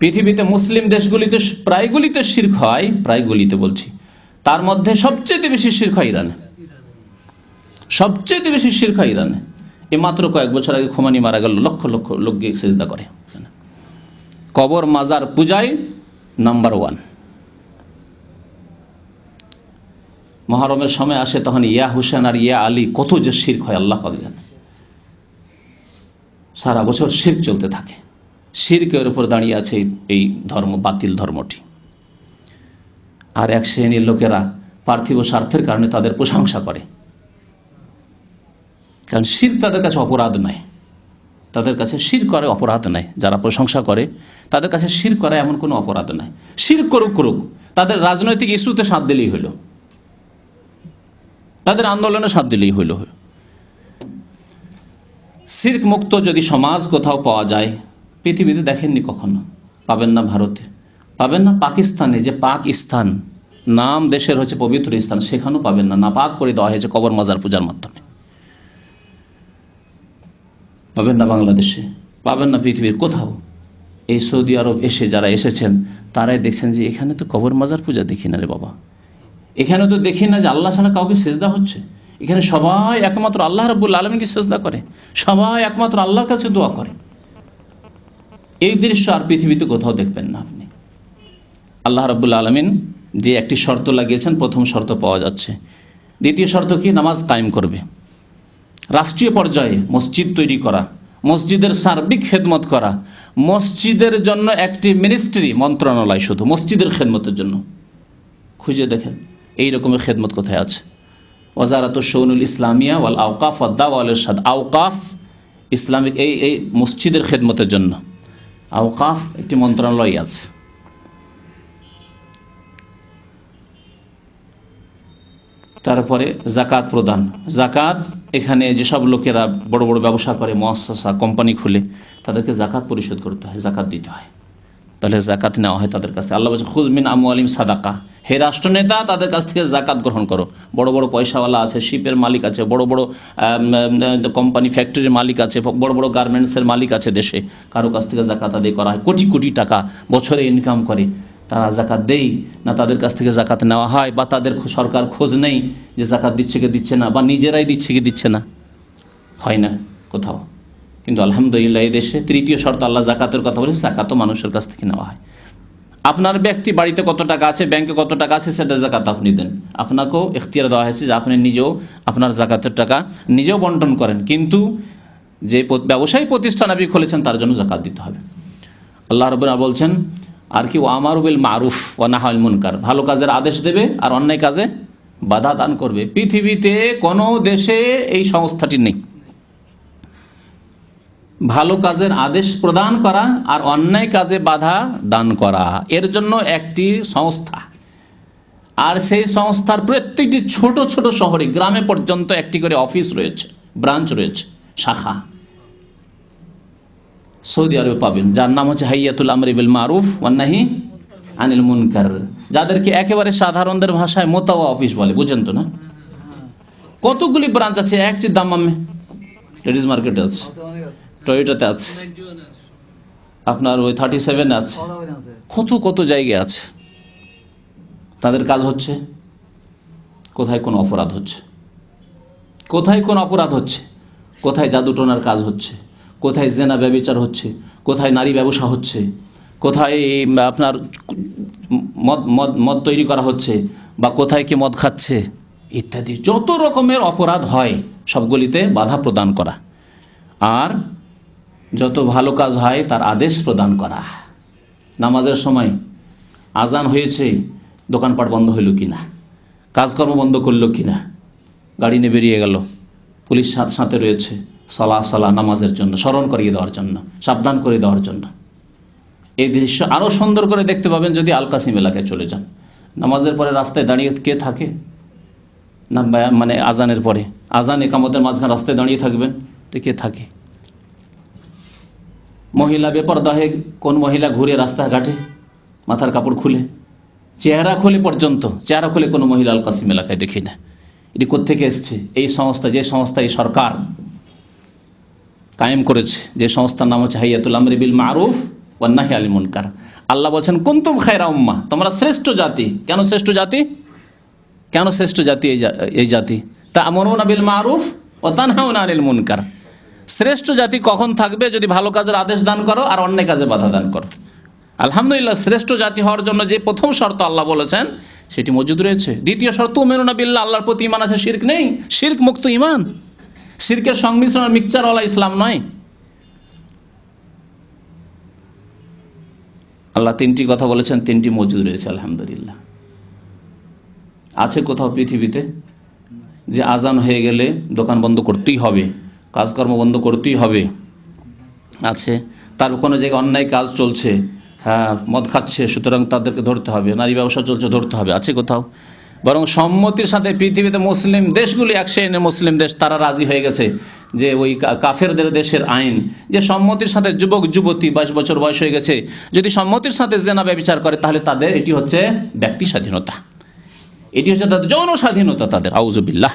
পৃথিবীতে মুসলিম দেশগুলিতে প্রায়গুলিতে শিরক হয়, প্রায়গুলিতে বলছি, তার মধ্যে সবচেয়ে বেশি শিরক হয় ইরানে। সবচেয়ে বেশি শিরক হয় ইরানে। এই মাত্র কয়েক বছর আগে খোমানি মারা গেল, লক্ষ লক্ষ লোক গিয়ে সেজদা করে। কবর মাজার পূজায় নাম্বার 1। মুহররমের সময় আসে তখন ইয়া হুসেন আর ইয়া আলী, কত যে শিরক হয় আল্লাহ পাক জানে। সারা বছর শিরক চলতে থাকে। শিরকের উপর দাঁড়িয়ে আছে এই ধর্ম, বাতিল ধর্মটি। আর এক শ্রেণীর লোকেরা পার্থিব স্বার্থের কারণে তাদের প্রশংসা করে, কারণ শিরক তাদের কাছে অপরাধ নয়। তাদের কাছে শিরক করে অপরাধ নাই। যারা প্রশংসা করে তাদের কাছে শিরক করা এমন কোনো অপরাধ নাই। শিরক করুক, তাদের রাজনৈতিক ইস্যুতে সাথ দিলেই হইল, তাদের আন্দোলনে সাথ দিলেই হইল। শিরক মুক্ত যদি সমাজ কোথাও পাওয়া যায়, পৃথিবীতে দেখেননি কখনো, পাবেন না ভারতে, পাবেন না পাকিস্তানে, যে পাকিস্তান নাম দেশের হচ্ছে পবিত্র স্থান, সেখানেও পাবেন না। নাপাক করে দেওয়া হয়েছে কবর মাজার পূজার মাধ্যমে। পাবেন না বাংলাদেশে, পাবেন না পৃথিবীর কোথাও। এই সৌদি আরব এসে যারা এসেছেন তারাই দেখছেন যে এখানে তো কবর মাজার পূজা দেখি না রে বাবা, এখানে তো দেখি না যে আল্লাহ ছাড়া কাউকে সেজদা হচ্ছে। এখানে সবাই একমাত্র আল্লাহ রাব্বুল আলামিনকে সেজদা করে, সবাই একমাত্র আল্লাহর কাছে দোয়া করে। এই দৃশ্য আর পৃথিবীতে কোথাও দেখবেন না আপনি। আল্লাহ রাব্বুল আলামিন যে একটি শর্ত লাগিয়েছেন, প্রথম শর্ত পাওয়া যাচ্ছে। দ্বিতীয় শর্ত কি? নামাজ কায়েম করবে। রাষ্ট্রীয় পর্যায়ে মসজিদ তৈরি করা, মসজিদের সার্বিক খেদমত করা, মসজিদের জন্য একটি মিনিস্ট্রি, মন্ত্রণালয় শুধু মসজিদের খেদমতের জন্য। খুঁজে দেখেন এই রকমের খেদমত কোথায় আছে। ওয়াজারাতুশ শুউনুল ইসলামিয়া ওয়াল আওকাফ ওয়াদ দাওয়া ওয়াল ইরশাদ, আওকাফ ইসলামিক এই মসজিদের খেদমতের জন্য আওকাফ একটি মন্ত্রণালয় আছে। তারপরে জাকাত প্রদান, জাকাত এখানে যেসব লোকেরা বড় বড় ব্যবসা করে, মুআসসাসা কোম্পানি খুলে, তাদেরকে জাকাত পরিশোধ করতে হয়, জাকাত দিতে হয়, তাহলে জাকাত নেওয়া হয় তাদের কাছ থেকে। আল্লাহ বলছে খুয মিন আমওয়ালিহিম সাদাকা, হে রাষ্ট্রনেতা তাদের কাছ থেকে জাকাত গ্রহণ করো। বড় বড় পয়সাওয়ালা আছে, শিপের মালিক আছে, বড় বড় কোম্পানি ফ্যাক্টরির মালিক আছে, বড় বড় গার্মেন্টসের মালিক আছে দেশে, কারো কাছ থেকে জাকাত আদায় করা হয়। কোটি কোটি টাকা বছরে ইনকাম করে, তারা জাকাত দেয় না, তাদের কাছ থেকে জাকাত নেওয়া হয়, বা তাদের সরকার খোঁজ নেই যে জাকাত দিচ্ছে কি দিচ্ছে না, বা নিজেরাই দিচ্ছে কি দিচ্ছে না, হয় না কোথাও। কিন্তু আলহামদুলিল্লাহ এই দেশে তৃতীয় শর্ত আল্লাহ জাকাতের কথা বলে, জাকাতও মানুষের কাছ থেকে নেওয়া হয়। আপনার ব্যক্তি বাড়িতে কত টাকা আছে, ব্যাংকে কত টাকা আছে, সেটা জাকাত আপনি দেন। আপনাকেও এখতিয়ার দেওয়া হয়েছে যে আপনি নিজেও আপনার জাকাতের টাকা নিজেও বন্টন করেন, কিন্তু যে ব্যবসায়ী প্রতিষ্ঠান আপনি খুলেছেন তার জন্য জাকাত দিতে হবে। আল্লাহ রাব্বুল আলামিন বলছেন আর কি, ওয়ামারু বিল মারুফ ওয়া নাহা আনিল মুনকার, ভালো কাজের আদেশ দেবে আর অন্যায় কাজে বাধা দান করবে। পৃথিবীতে কোনো দেশে এই সংস্থাটি নেই, ভালো কাজের আদেশ প্রদান করা আর অন্যায় কাজে বাধা দান করা, এর জন্য একটি সংস্থা। আর সেই সংস্থার প্রত্যেকটি ছোট ছোট শহরে, গ্রামে পর্যন্ত একটি করে অফিস রয়েছে, ব্রাঞ্চ রয়েছে, শাখা। সৌদি আরবে পাবেন, যার নাম হচ্ছে হাইয়াতুল আমরি বিল মারুফ ওয়ান নাহি আনিল মুনকার, যাদেরকে একেবারে সাধারণদের ভাষায় মোতাওয়া অফিস বলে, বুঝেন তো না? কতগুলি ব্রাঞ্চ আছে, একটি দাম্মামে লেডিস মার্কেটে আছে, টয়োটাতে আছে, আপনার ওই 37 আছে, কত কত জায়গায় আছে। তাদের কাজ হচ্ছে কোথায় কোন অপরাধ হচ্ছে, কোথায় কোন অপরাধ হচ্ছে, কোথায় জাদুটোনার কাজ হচ্ছে, কোথায় জেনা ব্যভিচার হচ্ছে, কোথায় নারী ব্যবসা হচ্ছে, কোথায় আপনার মদ মদ মদ তৈরি করা হচ্ছে, বা কোথায় কি মদ খাচ্ছে ইত্যাদি। যত রকমের অপরাধ হয় সবগুলিতে বাধা প্রদান করা, আর যত ভালো কাজ হয় তার আদেশ প্রদান করা। নামাজের সময় আজান হয়েছে, দোকানপাট বন্ধ হইল কিনা, কাজকর্ম বন্ধ করলো কিনা, গাড়ি নিয়ে বেরিয়ে গেল, পুলিশ সাথে রয়েছে, সালা নামাজের জন্য স্মরণ করিয়ে দেওয়ার জন্য, সাবধান করে দেওয়ার জন্য। এই দৃশ্য আরও সুন্দর করে দেখতে পাবেন যদি আল কাসিম এলাকায় চলে যান। নামাজের পরে রাস্তায় দাঁড়িয়ে কে থাকে না, মানে আজানের পরে আজান একামতের মাঝখানে রাস্তায় দাঁড়িয়ে থাকবেন, তো কে থাকে? মহিলা বেপরদা হয়ে কোন মহিলা ঘুরে রাস্তাঘাটে মাথার কাপড় খুলে, চেহারা খুলে পর্যন্ত, চেহারা খুলে কোনো মহিলা আল কাসিম এলাকায় দেখি না। এটি কোত্থেকে এসছে? এই সংস্থা, যে সংস্থা এই সরকার কায়েম করেছে, যে সংস্থার নাম হচ্ছে হাইয়াতুল আমরি বিল মারুফ ওয়ান নাহি আনিল মুনকার। আল্লাহ বলছেন কুনতুম খায়রা উম্মাহ, তোমরা শ্রেষ্ঠ জাতি। কেন শ্রেষ্ঠ জাতি? কেন শ্রেষ্ঠ জাতি এই জাতি? তা'মুরুনা বিল মারুফ ওয়া তানহাউনা আনিল মুনকার। শ্রেষ্ঠ জাতি কখন থাকবে? যদি ভালো কাজের আদেশ দান করো আর অন্যায় কাজে বাধা দান করো। আলহামদুলিল্লাহ, শ্রেষ্ঠ জাতি হওয়ার জন্য যে প্রথম শর্ত আল্লাহ বলেছেন সেটি মজুদ রয়েছে। দ্বিতীয় শর্ত তুমিনুনা বিল্লাহ, আল্লাহর প্রতি ঈমান আছে, শিরক নেই, শিরক মুক্ত ঈমান, শিরকের সংমিশ্রণ মিক্সচারওয়ালা ইসলাম নয়। আল্লাহ তিনটি কথা বলেছেন, তিনটি মজুদ রয়েছে আলহামদুলিল্লাহ। আছে কোথাও পৃথিবীতে যে আজান হয়ে গেলে দোকান বন্ধ করতেই হবে, কাজকর্ম বন্ধ করতেই হবে? আছে। তার কোনো জায়গায় অন্যায় কাজ চলছে, হ্যাঁ মদ খাচ্ছে সুতরাং তাদেরকে ধরতে হবে, নারী ব্যবসা চলছে ধরতে হবে, আছে কোথাও? বরং সম্মতির সাথে পৃথিবীতে মুসলিম দেশগুলি, এক শ্রেণীর মুসলিম দেশ, তারা রাজি হয়ে গেছে যে ওই কাফেরদের দেশের আইন, যে সম্মতির সাথে যুবক যুবতী 22 বছর বয়স হয়ে গেছে যদি সম্মতির সাথে জেনা ব্যভিচার করে তাহলে তাদের এটি হচ্ছে ব্যক্তি স্বাধীনতা, এটি হচ্ছে তাদের যৌন স্বাধীনতা তাদের। আউযুবিল্লাহ,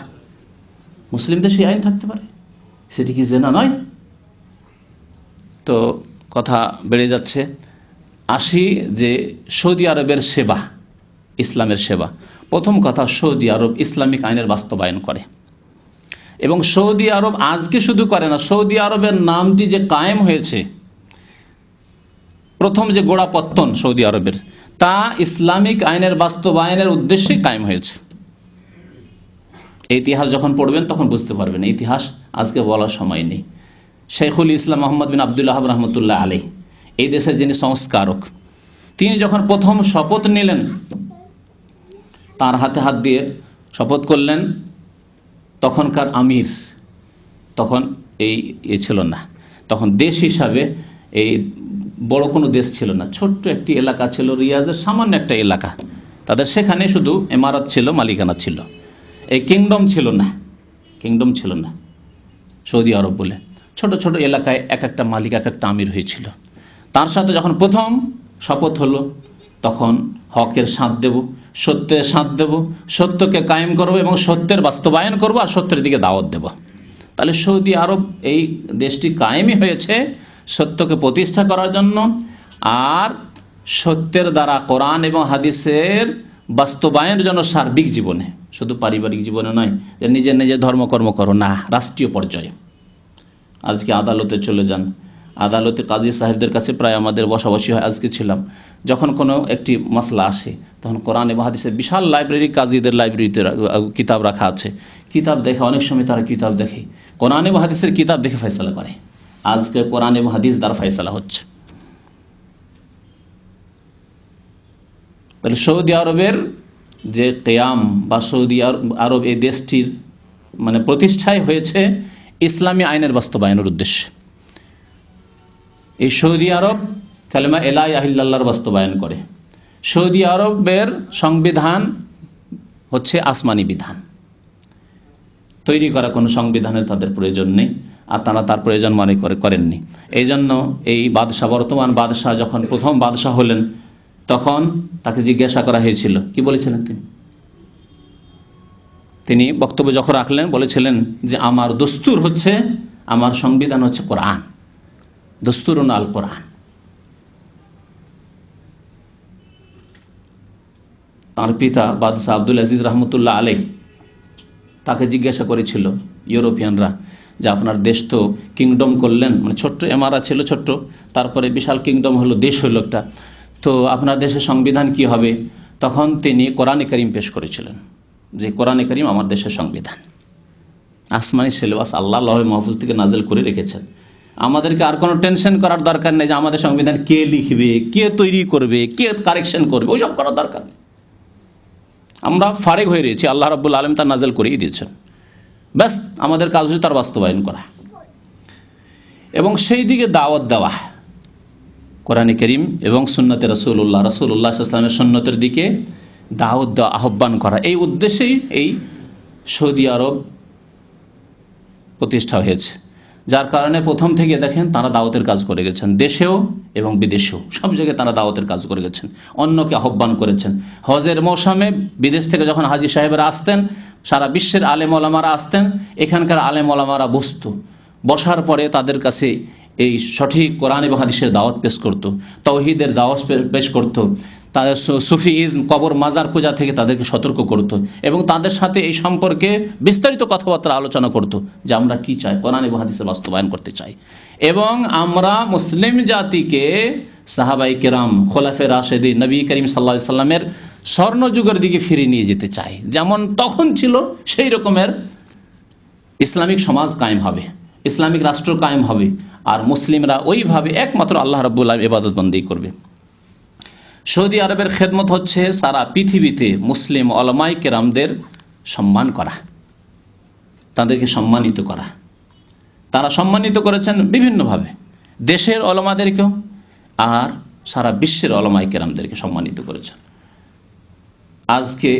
মুসলিম দেশে আইন থাকতে পারে? সেটি কি জেনা নয়? তো কথা বেড়ে যাচ্ছে। আসি যে সৌদি আরবের সেবা, ইসলামের সেবা। প্রথম কথা, সৌদি আরব ইসলামিক আইনের বাস্তবায়ন করে, এবং সৌদি আরব আজকে শুধু করে না, সৌদি আরবের নামটি যে কায়েম হয়েছে, প্রথম যে গোড়াপত্তন সৌদি আরবের, তা ইসলামিক আইনের বাস্তবায়নের উদ্দেশ্যেই কায়েম হয়েছে। ইতিহাস যখন পড়বেন তখন বুঝতে পারবেন, ইতিহাস আজকে বলার সময় নেই। শেখুল ইসলাম মোহাম্মদ বিন আবদুল্লাহ রহমতুল্লাহ আলাইহ, এই দেশের যিনি সংস্কারক, তিনি যখন প্রথম শপথ নিলেন, তার হাতে হাত দিয়ে শপথ করলেন, তখনকার আমির, তখন এই ছিল না, তখন দেশ হিসাবে এই বড় কোনো দেশ ছিল না, ছোট্ট একটি এলাকা ছিল, রিয়াজের সামান্য একটা এলাকা, তাদের সেখানে শুধু ইমারত ছিল, মালিকানা ছিল, এই কিংডম ছিল না, কিংডম ছিল না সৌদি আরব বলে। ছোট ছোট এলাকায় এক একটা মালিক, এক একটা আমির হয়েছিল। তার সাথে যখন প্রথম শপথ হলো, তখন হকের সাথ দেব, সত্যের সাথ দেব, সত্যকে কায়েম করব এবং সত্যের বাস্তবায়ন করব, আর সত্যের দিকে দাওয়াত দেব। তাহলে সৌদি আরব, এই দেশটি কায়েমই হয়েছে সত্যকে প্রতিষ্ঠা করার জন্য, আর সত্যের দ্বারা কোরআন এবং হাদিসের বাস্তবায়নের জন্য সার্বিক জীবনে, শুধু পারিবারিক জীবনে নয় যে নিজের নিজের ধর্মকর্ম করো, না, রাষ্ট্রীয় পর্যায়ে। আজকে আদালতে চলে যান, আদালতে কাজী সাহেবদের কাছে প্রায় আমাদের বসাবসি হয়। আজকে ছিলাম, যখন কোনো একটি মাসলা আসে তখন কোরআন এবং হাদিসের বিশাল লাইব্রেরি, কাজীদের লাইব্রেরিতে কিতাব রাখা আছে, কিতাব দেখে, অনেক সময় তারা কিতাব দেখে, কোরআন এবং হাদিসের কিতাব দেখে ফয়সালা করে। আজকে কোরআন এবং হাদিস দ্বারা ফয়সালা হচ্ছে। তাহলে সৌদি আরবের যে কিয়াম বা সৌদি আরব, এই দেশটির মানে প্রতিষ্ঠাই হয়েছে ইসলামী আইনের বাস্তবায়নের উদ্দেশ্যে। এই সৌদি আরব কালেমা লা ইলাহা ইল্লাল্লাহর বাস্তবায়ন করে। সৌদি আরবের সংবিধান হচ্ছে আসমানি বিধান, তৈরি করা কোনো সংবিধানের তাদের প্রয়োজন নেই, আর তারা তার প্রয়োজন মনে করেননি। এই জন্য এই বাদশাহ, বর্তমান বাদশাহ যখন প্রথম বাদশাহ হলেন, তখন তাকে জিজ্ঞাসা করা হয়েছিল, কি বলেছিলেন তিনি বক্তব্য যখন রাখলেন, বলেছিলেন যে আমার দস্তুর হচ্ছে, আমার সংবিধান হচ্ছে কোরআন, দস্তুরুন আল কোরআন, তার পিতা বাদশাহ আব্দুল আজিজ রহমতুল্লাহ আলাই তাকে জিজ্ঞাসা করেছিল ইউরোপিয়ানরা যে আপনার দেশ তো কিংডম করলেন, মানে ছোট্ট এমারা ছিল ছোট্ট, তারপরে বিশাল কিংডম হলো, দেশ হলো একটা, তো আপনার দেশের সংবিধান কি হবে? তখন তিনি কোরআনে কারীম পেশ করেছিলেন যে কোরআনে কারীম আমার দেশের সংবিধান, আসমানি সিলেবাস আল্লাহ লৌহে মাহফুজ থেকে নাজিল করে রেখেছেন। আমাদেরকে আর কোনো টেনশন করার দরকার নেই যে আমাদের সংবিধান কে লিখবে, কে তৈরি করবে, কে কারেকশন করবে, ওইসব করার দরকার নেই। আমরা ফারেক হয়ে রয়েছি, আল্লাহ রাব্বুল আলামিন তার নাজিল করেই দিয়েছেন, ব্যাস আমাদের কাজ হচ্ছে তার বাস্তবায়ন করা এবং সেই দিকে দাওয়াত দেওয়া, কোরআনে কারীম এবং সুন্নতে রাসূলুল্লাহ সাল্লাল্লাহু আলাইহি ওয়াসাল্লামের সুন্নতের দিকে দাওয়াত দেওয়া, আহ্বান করা, এই উদ্দেশ্যেই এই সৌদি আরব প্রতিষ্ঠা হয়েছে। যার কারণে প্রথম থেকে দেখেন তারা দাওয়াতের কাজ করে গেছেন, দেশেও এবং বিদেশেও সব জায়গায় তারা দাওয়াতের কাজ করে গেছেন, অন্যকে আহ্বান করেছেন। হজের মৌসুমে বিদেশ থেকে যখন হাজী সাহেবরা আসতেন, সারা বিশ্বের আলেম ওলামারা আসতেন, এখানকার আলেম ওলামারা বসার পরে তাদের কাছে এই সঠিক কোরআন এবং হাদিসের দাওয়াত পেশ করত, তাওহীদের দাওয়াত পেশ করত, তাদের সুফিইজম, কবর মাজার পূজা থেকে তাদেরকে সতর্ক করত এবং তাদের সাথে এই সম্পর্কে বিস্তারিত কথাবার্তা আলোচনা করত যে আমরা কি চাই, কোরআন এবং হাদিসের বাস্তবায়ন করতে চাই এবং আমরা মুসলিম জাতিকে সাহাবায়ে কেরাম, খোলাফে রাশেদিন, নবী করিম সাল্লাল্লাহু আলাইহি সাল্লামের স্বর্ণযুগের দিকে ফিরিয়ে নিয়ে যেতে চাই, যেমন তখন ছিল সেই রকমের ইসলামিক সমাজ কায়েম হবে, ইসলামিক রাষ্ট্র কায়েম হবে আর মুসলিমরা ওইভাবে একমাত্র আল্লাহ রাব্বুল আলামিন ইবাদত বন্দেগী করবে। সৌদি আরবের খেদমত হচ্ছে সারা পৃথিবীতে মুসলিম ওলামায়ে কেরামদের সম্মান করা, তাদেরকে সম্মানিত করা। তারা সম্মানিত করেছেন বিভিন্নভাবে, দেশের ওলামাদেরকেও আর সারা বিশ্বের ওলামায়ে কেরামদেরকে সম্মানিত করেছেন। আজকে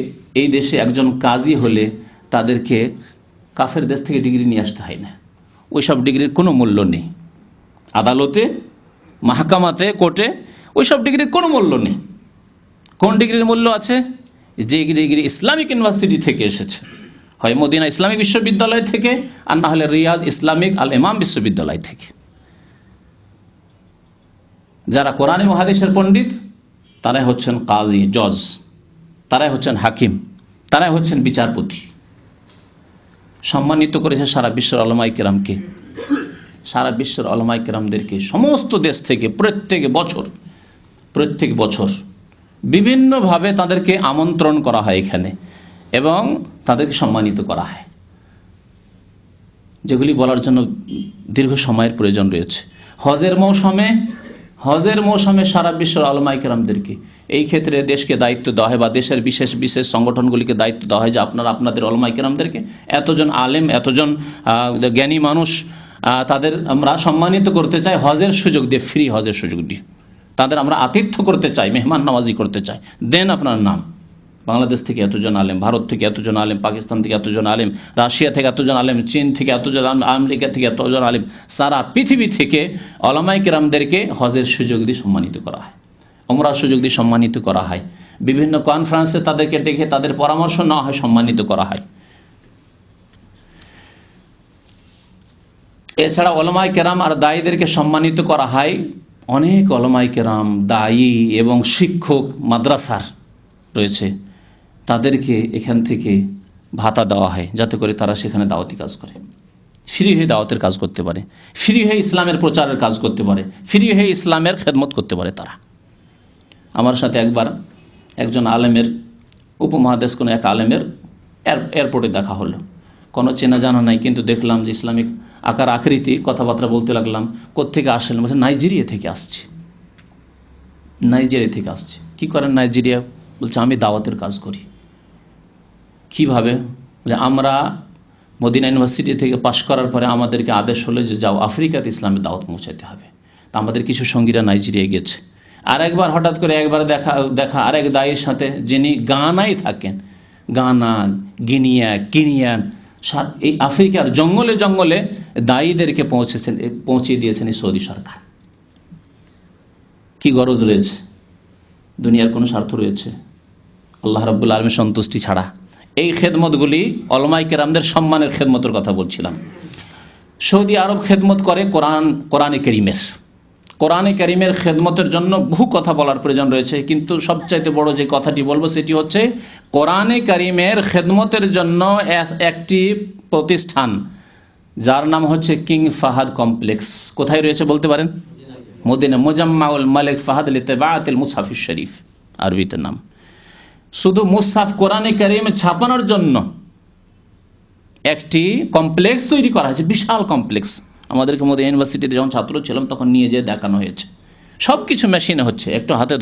এই দেশে একজন কাজী হলে তাদেরকে কাফের দেশ থেকে ডিগ্রি নিয়ে আসতে হয় না, ওইসব ডিগ্রির কোনো মূল্য নেই, আদালতে, মাহকামাতে, কোর্টে ওইসব ডিগ্রির কোনো মূল্য নেই। কোন ডিগ্রির মূল্য আছে? যে ডিগ্রি ইসলামিক ইউনিভার্সিটি থেকে এসেছে, হয় মদিনা ইসলামিক বিশ্ববিদ্যালয় থেকে আর না হলে রিয়াজ ইসলামিক আল ইমাম বিশ্ববিদ্যালয় থেকে। যারা কোরআন এবং হাদিসের পণ্ডিত তারাই হচ্ছেন কাজী, জজ, তারাই হচ্ছেন হাকিম, তারাই হচ্ছেন বিচারপতি। সম্মানিত করেছে সারা বিশ্বের উলামায়ে কেরামকে, সারা বিশ্বের উলামায়ে কেরামদেরকে সমস্ত দেশ থেকে প্রত্যেক বছর বিভিন্নভাবে তাদেরকে আমন্ত্রণ করা হয় এখানে এবং তাদেরকে সম্মানিত করা হয়, যেগুলি বলার জন্য দীর্ঘ সময়ের প্রয়োজন রয়েছে। হজের মৌসুমে সারা বিশ্বের উলামায়ে কেরামদেরকে এই ক্ষেত্রে দেশকে দায়িত্ব দেওয়া হয় বা দেশের বিশেষ বিশেষ সংগঠনগুলিকে দায়িত্ব দেওয়া হয় যে আপনারা আপনাদের উলামায়ে কেরামদেরকে, এতজন আলেম, এতজন জ্ঞানী মানুষ, তাদের আমরা সম্মানিত করতে চাই হজের সুযোগ দিয়ে, ফ্রি হজের সুযোগ দিয়ে তাদের আমরা আতিথ্য করতে চাই, মেহমান নওয়াজি করতে চাই। দেন আপনার নাম, বাংলাদেশ থেকে এতজন আলেম, ভারত থেকে এতজন আলেম, পাকিস্তান থেকে এতজন আলেম, রাশিয়া থেকে এতজন আলেম, চীন থেকে এতজন, আমেরিকা থেকে এতজন আলেম, সারা পৃথিবী থেকে উলামায়ে কেরামদেরকে হজের সুযোগ দিয়ে সম্মানিত করা হয়, উমরার সুযোগ দিয়ে সম্মানিত করা হয়, বিভিন্ন কনফারেন্সে তাদেরকে ডেকে তাদের পরামর্শ নেওয়া হয়, সম্মানিত করা হয়। এছাড়া উলামায়ে কেরাম আর দায়ীদেরকে সম্মানিত করা হয়। অনেক উলামায়ে কেরাম, দায়ী এবং শিক্ষক মাদ্রাসার রয়েছে, তাদেরকে এখান থেকে ভাতা দেওয়া হয় যাতে করে তারা সেখানে দাওয়াতি কাজ করে, ফ্রি হয়ে দাওয়াতের কাজ করতে পারে, ফ্রি হয়ে ইসলামের প্রচারের কাজ করতে পারে, ফ্রি হয়ে ইসলামের খেদমত করতে পারে তারা। আমার সাথে একবার একজন আলেমের, উপমহাদেশ কোনো এক আলেমের এয়ারপোর্টে দেখা হলো, কোনো চেনা জানা নাই, কিন্তু দেখলাম যে ইসলামিক আকার আকৃতি, কথাবার্তা বলতে লাগলাম। কোত্থেকে আসলেন? বলছে নাইজেরিয়া থেকে আসছি। নাইজেরিয়া থেকে আসছি। কি করেন নাইজেরিয়া? বলছে আমি দাওয়াতের কাজ করি। কিভাবে? বলে আমরা মদিনা ইউনিভার্সিটি থেকে পাশ করার পরে আমাদেরকে আদেশ হলো যে যাও আফ্রিকাতে ইসলামের দাওয়াত পৌঁছাতে হবে। তা আমাদের কিছু সঙ্গীরা নাইজেরিয়া গেছে। আর একবার হঠাৎ করে দেখা আরেক দায়ের সাথে, যিনি গানায় থাকেন, গানা, কিনিয়া, এই আফ্রিকার জঙ্গলে জঙ্গলে দায়ীদেরকে পৌঁছে দিয়েছেন এই সৌদি সরকার। কি গরজ রয়েছে? দুনিয়ার কোনো স্বার্থ রয়েছে? আল্লাহ রাব্বুল আলামিনের সন্তুষ্টি ছাড়া। এই খেদমতগুলি উলামায়ে কেরামদের সম্মানের খেদমতের কথা বলছিলাম। সৌদি আরব খেদমত করে কোরআনে কারীমের, কোরআনে কারিমের খেদমতের জন্য বহু কথা বলার প্রয়োজন রয়েছে, কিন্তু সবচাইতে বড় যে কথাটি বলবো সেটি হচ্ছে কোরআনে কারিমের খেদমতের জন্য একটি প্রতিষ্ঠান যার নাম হচ্ছে কিং ফাহাদ কমপ্লেক্স। কোথায় রয়েছে বলতে পারেন? মদিনা, মুজাম্মাউল মালিক ফাহাদ লিতিবাআতিল মুসহাফিশ শরীফ, আরবিতে নাম। শুধু মুসহাফ কোরআনে কারিম ছাপানোর জন্য একটি কমপ্লেক্স তৈরি করা হয়েছে, বিশাল কমপ্লেক্স। আমাদেরকে মদিনা ইউনিভার্সিটিতে যখন ছাত্র ছিলাম তখন নিয়ে যেয়ে দেখানো হয়েছে। সব কিছু মেশিনে হচ্ছে, একটু হাতে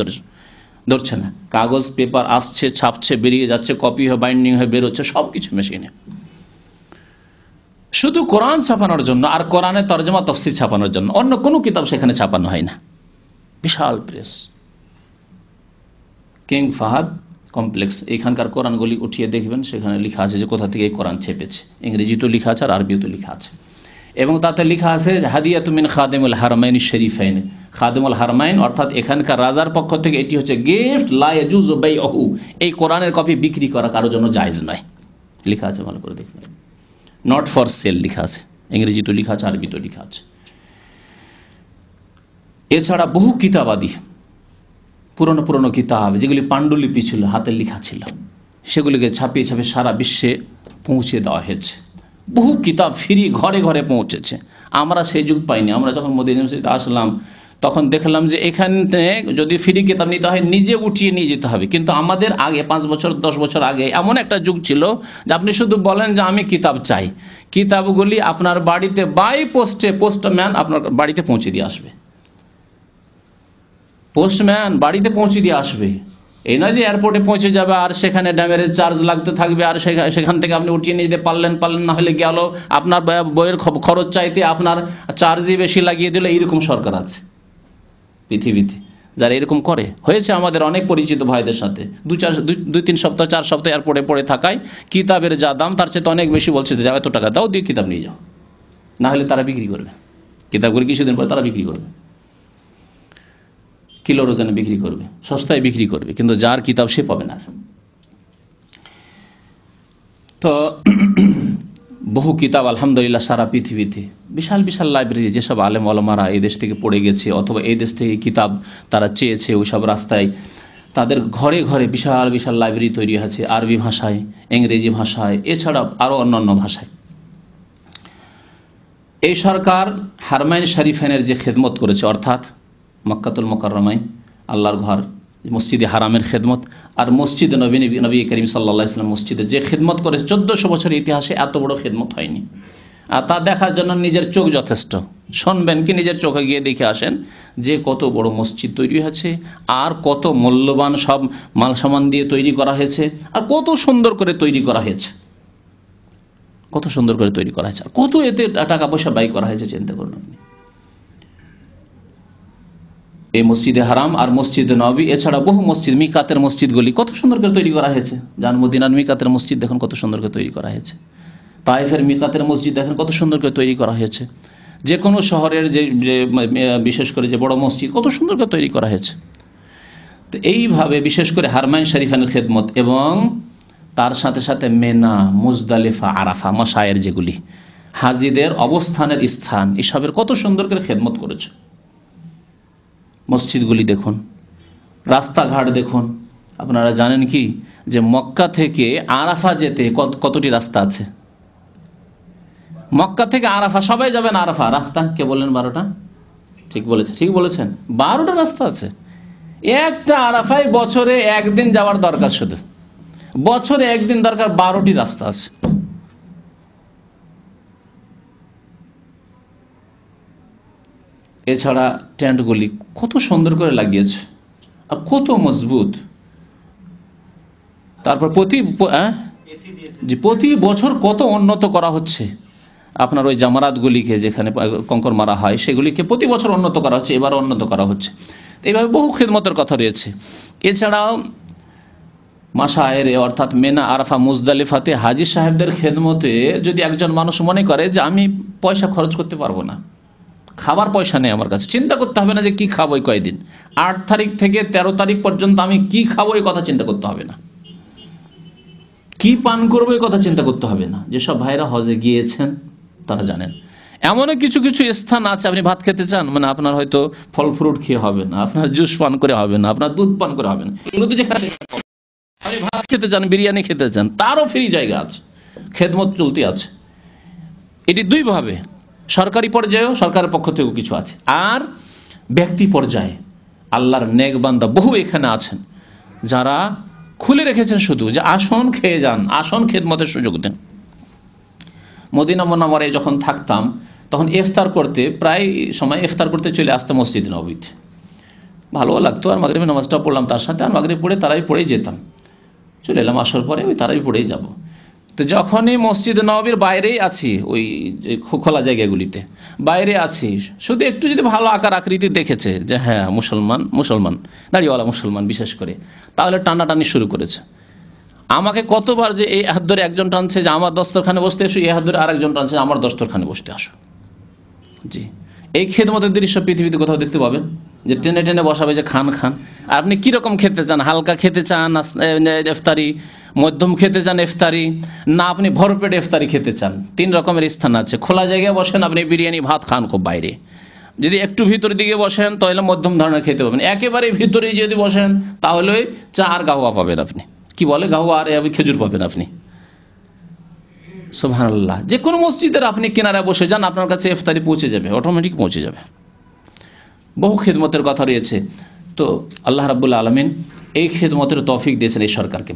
ধরছে না, কাগজ পেপার আসছে, ছাপছে, বেরিয়ে যাচ্ছে, কপি হয়ে বাইন্ডিং হয়ে বেরোচ্ছে, সব কিছু মেশিনে। শুধু কোরআন ছাপানোর জন্য আর কোরআনের তরজমা তফসির ছাপানোর জন্য, অন্য কোনো কিতাব সেখানে ছাপানো হয় না। বিশাল প্রেস, কিং ফাহাদ কমপ্লেক্স। এখানকার কোরআনগুলি উঠিয়ে দেখবেন, সেখানে লেখা আছে যে কোথা থেকে এই কোরআন ছেপেছে। ইংরেজিতেও লেখা আছে আর আরবিতেও লেখা আছে, এবং তাতে লেখা আছে হাদিয়াতুম মিন খাদিমুল হারামাইন শরীফাইন। খাদিমুল হারামাইন অর্থাৎ এখানকার রাজার পক্ষ থেকে এটি হচ্ছে গিফট, লা ইয়াজুজু বাইউহু। এই কোরআনের কপি বিক্রি করা কারোর জন্য জায়েজ নয়, লেখা আছে, ভালো করে দেখবেন। নট ফর সেল লেখা আছে, ইংরেজিতেও লেখা আছে, আরবিতেও লেখা আছে। এছাড়া বহু কিতাবাদি পুরনো পুরনো কিতাব যেগুলি পাণ্ডুলিপি ছিল, হাতের লেখা ছিল, সেগুলিকে ছাপিয়ে ছাপিয়ে সারা বিশ্বে পৌঁছে দেওয়া হয়েছে। বহু কিতাব ফ্রি ঘরে ঘরে পৌঁছেছে। আমরা সেই যুগ পাইনি। আমরা যখন মদিনা ইউনিভার্সিটিতে আসলাম তখন দেখলাম যে এখানে যদি ফ্রি কিতাব নিতে হয় নিজে উঠিয়ে নিয়ে যেতে হবে, কিন্তু আমাদের আগে 5 বছর 10 বছর আগে এমন একটা যুগ ছিল যে আপনি শুধু বলেন যে আমি কিতাব চাই, কিতাবগুলি আপনার বাড়িতে বাই পোস্টে পোস্টম্যান আপনার বাড়িতে পৌঁছে দিয়ে আসবে। পোস্টম্যান বাড়িতে পৌঁছে দিয়ে আসবে, এই নয় যে এয়ারপোর্টে পৌঁছে যাবে আর সেখানে ড্যামের চার্জ লাগতে থাকবে, আর সেখান থেকে আপনি উঠিয়ে নিয়ে যেতে পারলেন না হলে গেল, আপনার বইয়ের খরচ চাইতে আপনার চার্জই বেশি লাগিয়ে দিল। এইরকম সরকার আছে পৃথিবীতে যারা এরকম করে। হয়েছে আমাদের অনেক পরিচিত ভাইদের সাথে, 2-3 সপ্তাহ 4 সপ্তাহ এয়ারপোর্টে পড়ে থাকায় কিতাবের যা দাম তার চেয়ে অনেক বেশি বলছে, যাও এত টাকা দাও, দিয়ে কিতাব নিয়ে যাও, না হলে তারা বিক্রি করবে কিতাবগুলি। কিছুদিন পরে তারা বিক্রি করবে, কিলোর ওজনে বিক্রি করবে, সস্তায় বিক্রি করবে, কিন্তু যার কিতাব সে পাবে না। তো বহু কিতাব আলহামদুলিল্লাহ সারা পৃথিবীতে, বিশাল বিশাল লাইব্রেরি, যেসব আলেম ওলামারা এই দেশ থেকে পড়ে গেছে অথবা এই দেশ থেকে কিতাব তারা চেয়েছে, ওইসব রাস্তায় তাদের ঘরে ঘরে বিশাল বিশাল লাইব্রেরি তৈরি আছে, আরবি ভাষায়, ইংরেজি ভাষায়, এছাড়া আরও অন্যান্য ভাষায়। এই সরকার হারমাইন শরীফাইনের যে খেদমত করেছে, অর্থাৎ মক্কাতুল মুকাররমায় আল্লাহর ঘর মসজিদে হারামের খেদমত, আর মসজিদে নবী করিম সাল্লাল্লাহু আলাইহি ওয়াসাল্লাম মসজিদে যে খেদমত করে 1400 বছরের ইতিহাসে এত বড় খেদমত হয়নি। আর তা দেখার জন্য নিজের চোখ যথেষ্ট। শুনবেন কি, নিজের চোখে গিয়ে দেখে আসেন যে কত বড় মসজিদ তৈরি হয়েছে, আর কত মূল্যবান সব মাল সামান দিয়ে তৈরি করা হয়েছে, আর কত সুন্দর করে তৈরি করা হয়েছে, কত সুন্দর করে তৈরি করা হয়েছে, আর কত এতে টাকা পয়সা ব্যয় করা হয়েছে, চিন্তা করুন আপনি। এই মসজিদে হারাম আর মসজিদে নববী, এছাড়া বহু মসজিদ, মিকাতের মসজিদগুলি কত সুন্দর করে তৈরি করা হয়েছে। যান মদিনার মিকাতের মসজিদ দেখুন কত সুন্দর করে তৈরি করা হয়েছে, তায়েফের মিকাতের মসজিদ দেখেন কত সুন্দর করে তৈরি করা হয়েছে, যে কোনো শহরের যে বিশেষ করে যে বড় মসজিদ কত সুন্দর করে তৈরি করা হয়েছে। তো এইভাবে বিশেষ করে হারমাইন শরীফানের খেদমত এবং তার সাথে সাথে মেনা, মুজদালিফা, আরাফা, মাশায়ের যেগুলি হাজিদের অবস্থানের স্থান, এসবের কত সুন্দর করে খেদমত করেছে। মসজিদগুলি দেখুন, রাস্তাঘাট দেখুন। আপনারা জানেন কি যে মক্কা থেকে আরাফা যেতে কতটি রাস্তা আছে? মক্কা থেকে আরাফা, সবাই যাবেন আরাফা, রাস্তা কে বললেন 12টা? ঠিক বলেছে, ঠিক বলেছেন, 12টা রাস্তা আছে। একটা আরাফায় বছরে একদিন যাওয়ার দরকার, শুধু বছরে একদিন দরকার, 12টি রাস্তা আছে। এছাড়া টেন্টগুলি কত সুন্দর করে লাগিয়েছে আর কত মজবুত। তারপর প্রতি বছর কত উন্নত করা হচ্ছে। আপনার ওই জামারাতগুলিকে যেখানে কঙ্কর মারা হয় সেগুলিকে প্রতি বছর উন্নত করা হচ্ছে, এবারও উন্নত করা হচ্ছে। এইভাবে বহু খেদমতের কথা রয়েছে। এছাড়াও মাশায়েরে অর্থাৎ মেনা, আরাফা, মুজদালিফাতে হাজি সাহেবদের খেদমতে যদি একজন মানুষ মনে করে যে আমি পয়সা খরচ করতে পারবো না, খাবার পয়সা নেই আমার কাছে, চিন্তা করতে হবে না যে কি খাবো এই কয়দিন, 8 তারিখ থেকে 13 তারিখ পর্যন্ত আমি কি খাবো এই কথা চিন্তা করতে হবে না, কি পান করবো এই কথা চিন্তা করতে হবে না। যেসব ভাইরা হজে গিয়েছেন তারা জানেন এমনও কিছু কিছু স্থান আছে, আপনি ভাত খেতে চান, মানে আপনার হয়তো ফল ফ্রুট খেয়ে হবে না, আপনার জুস পান করে হবে না, আপনার দুধ পান করে হবে না, এগুলো তো যেখানে আপনি ভাত খেতে চান, বিরিয়ানি খেতে চান, তারও ফ্রি জায়গা আছে, খেদমত চলতে আছে। এটি দুইভাবে, সরকারি পর্যায়েও সরকারের পক্ষ থেকেও কিছু আছে, আর ব্যক্তি পর্যায়ে আল্লাহর নেক বান্দা বহু এখানে আছেন যারা খুলে রেখেছেন শুধু যে আসন খেয়ে যান, আসন খেদমতের সুযোগ দেন। মদিনা মুনাওয়ারায় যখন থাকতাম তখন ইফতার করতে প্রায় সময় ইফতার করতে চলে আসতাম মসজিদ নববীতে, ভালো লাগতো। আর মাগরিবের নামাজটা পড়লাম তার সাথে, আর মাগরিব পড়ে তারাই পড়েই যেতাম, চলে এলাম আসর পরে ওই তারাই পড়েই যাব। তো যখনই মসজিদ নববীর বাইরেই আছি, ওই খোলা জায়গাগুলিতে বাইরে আছি, শুধু একটু যদি ভালো আকার আকৃতি দেখেছে যে হ্যাঁ মুসলমান দাড়িওয়ালা মুসলমান বিশেষ করে, তাহলে টানাটানি শুরু করেছে। আমাকে কতবার যে এই হাত ধরে একজন টানছে যে আমার দস্তরখানে বসতে আসো, এই হাত ধরে আরেকজন টানছে আমার দস্তরখানে বসতে আসো। জি, এই খেদমতের দৃশ্য পৃথিবীতে কোথাও দেখতে পাবেন যে টেনে টেনে বসাবে যে খান। আর আপনি কীরকম খেতে চান, হালকা খেতে চান ইফতারি, মধ্যম খেতে চান ইফতারি, না আপনি ভরপেট ইফতারি খেতে চান, 3 রকমের স্থান আছে। খোলা জায়গায় বসেন আপনি বিরিয়ানি ভাত খান খুব বাইরে, যদি একটু ভিতর দিকে বসেন তাহলে মধ্যম ধরনের খেতে পাবেন, একেবারে ভিতরে যদি বসেন তাহলে চা আর গাওয়া পাবেন আপনি, কি বলে গাওয়া আর খেজুর পাবেন আপনি। সুবহানাল্লাহ, যে কোনো মসজিদের আপনি কিনারে বসে যান, আপনার কাছে ইফতারি পৌঁছে যাবে, অটোমেটিক পৌঁছে যাবে। বহু খেদমতের কথা রয়েছে। তো আল্লাহ রাব্বুল আলামিন এই খেদমতের তৌফিক দিয়েছেন এই সরকারকে।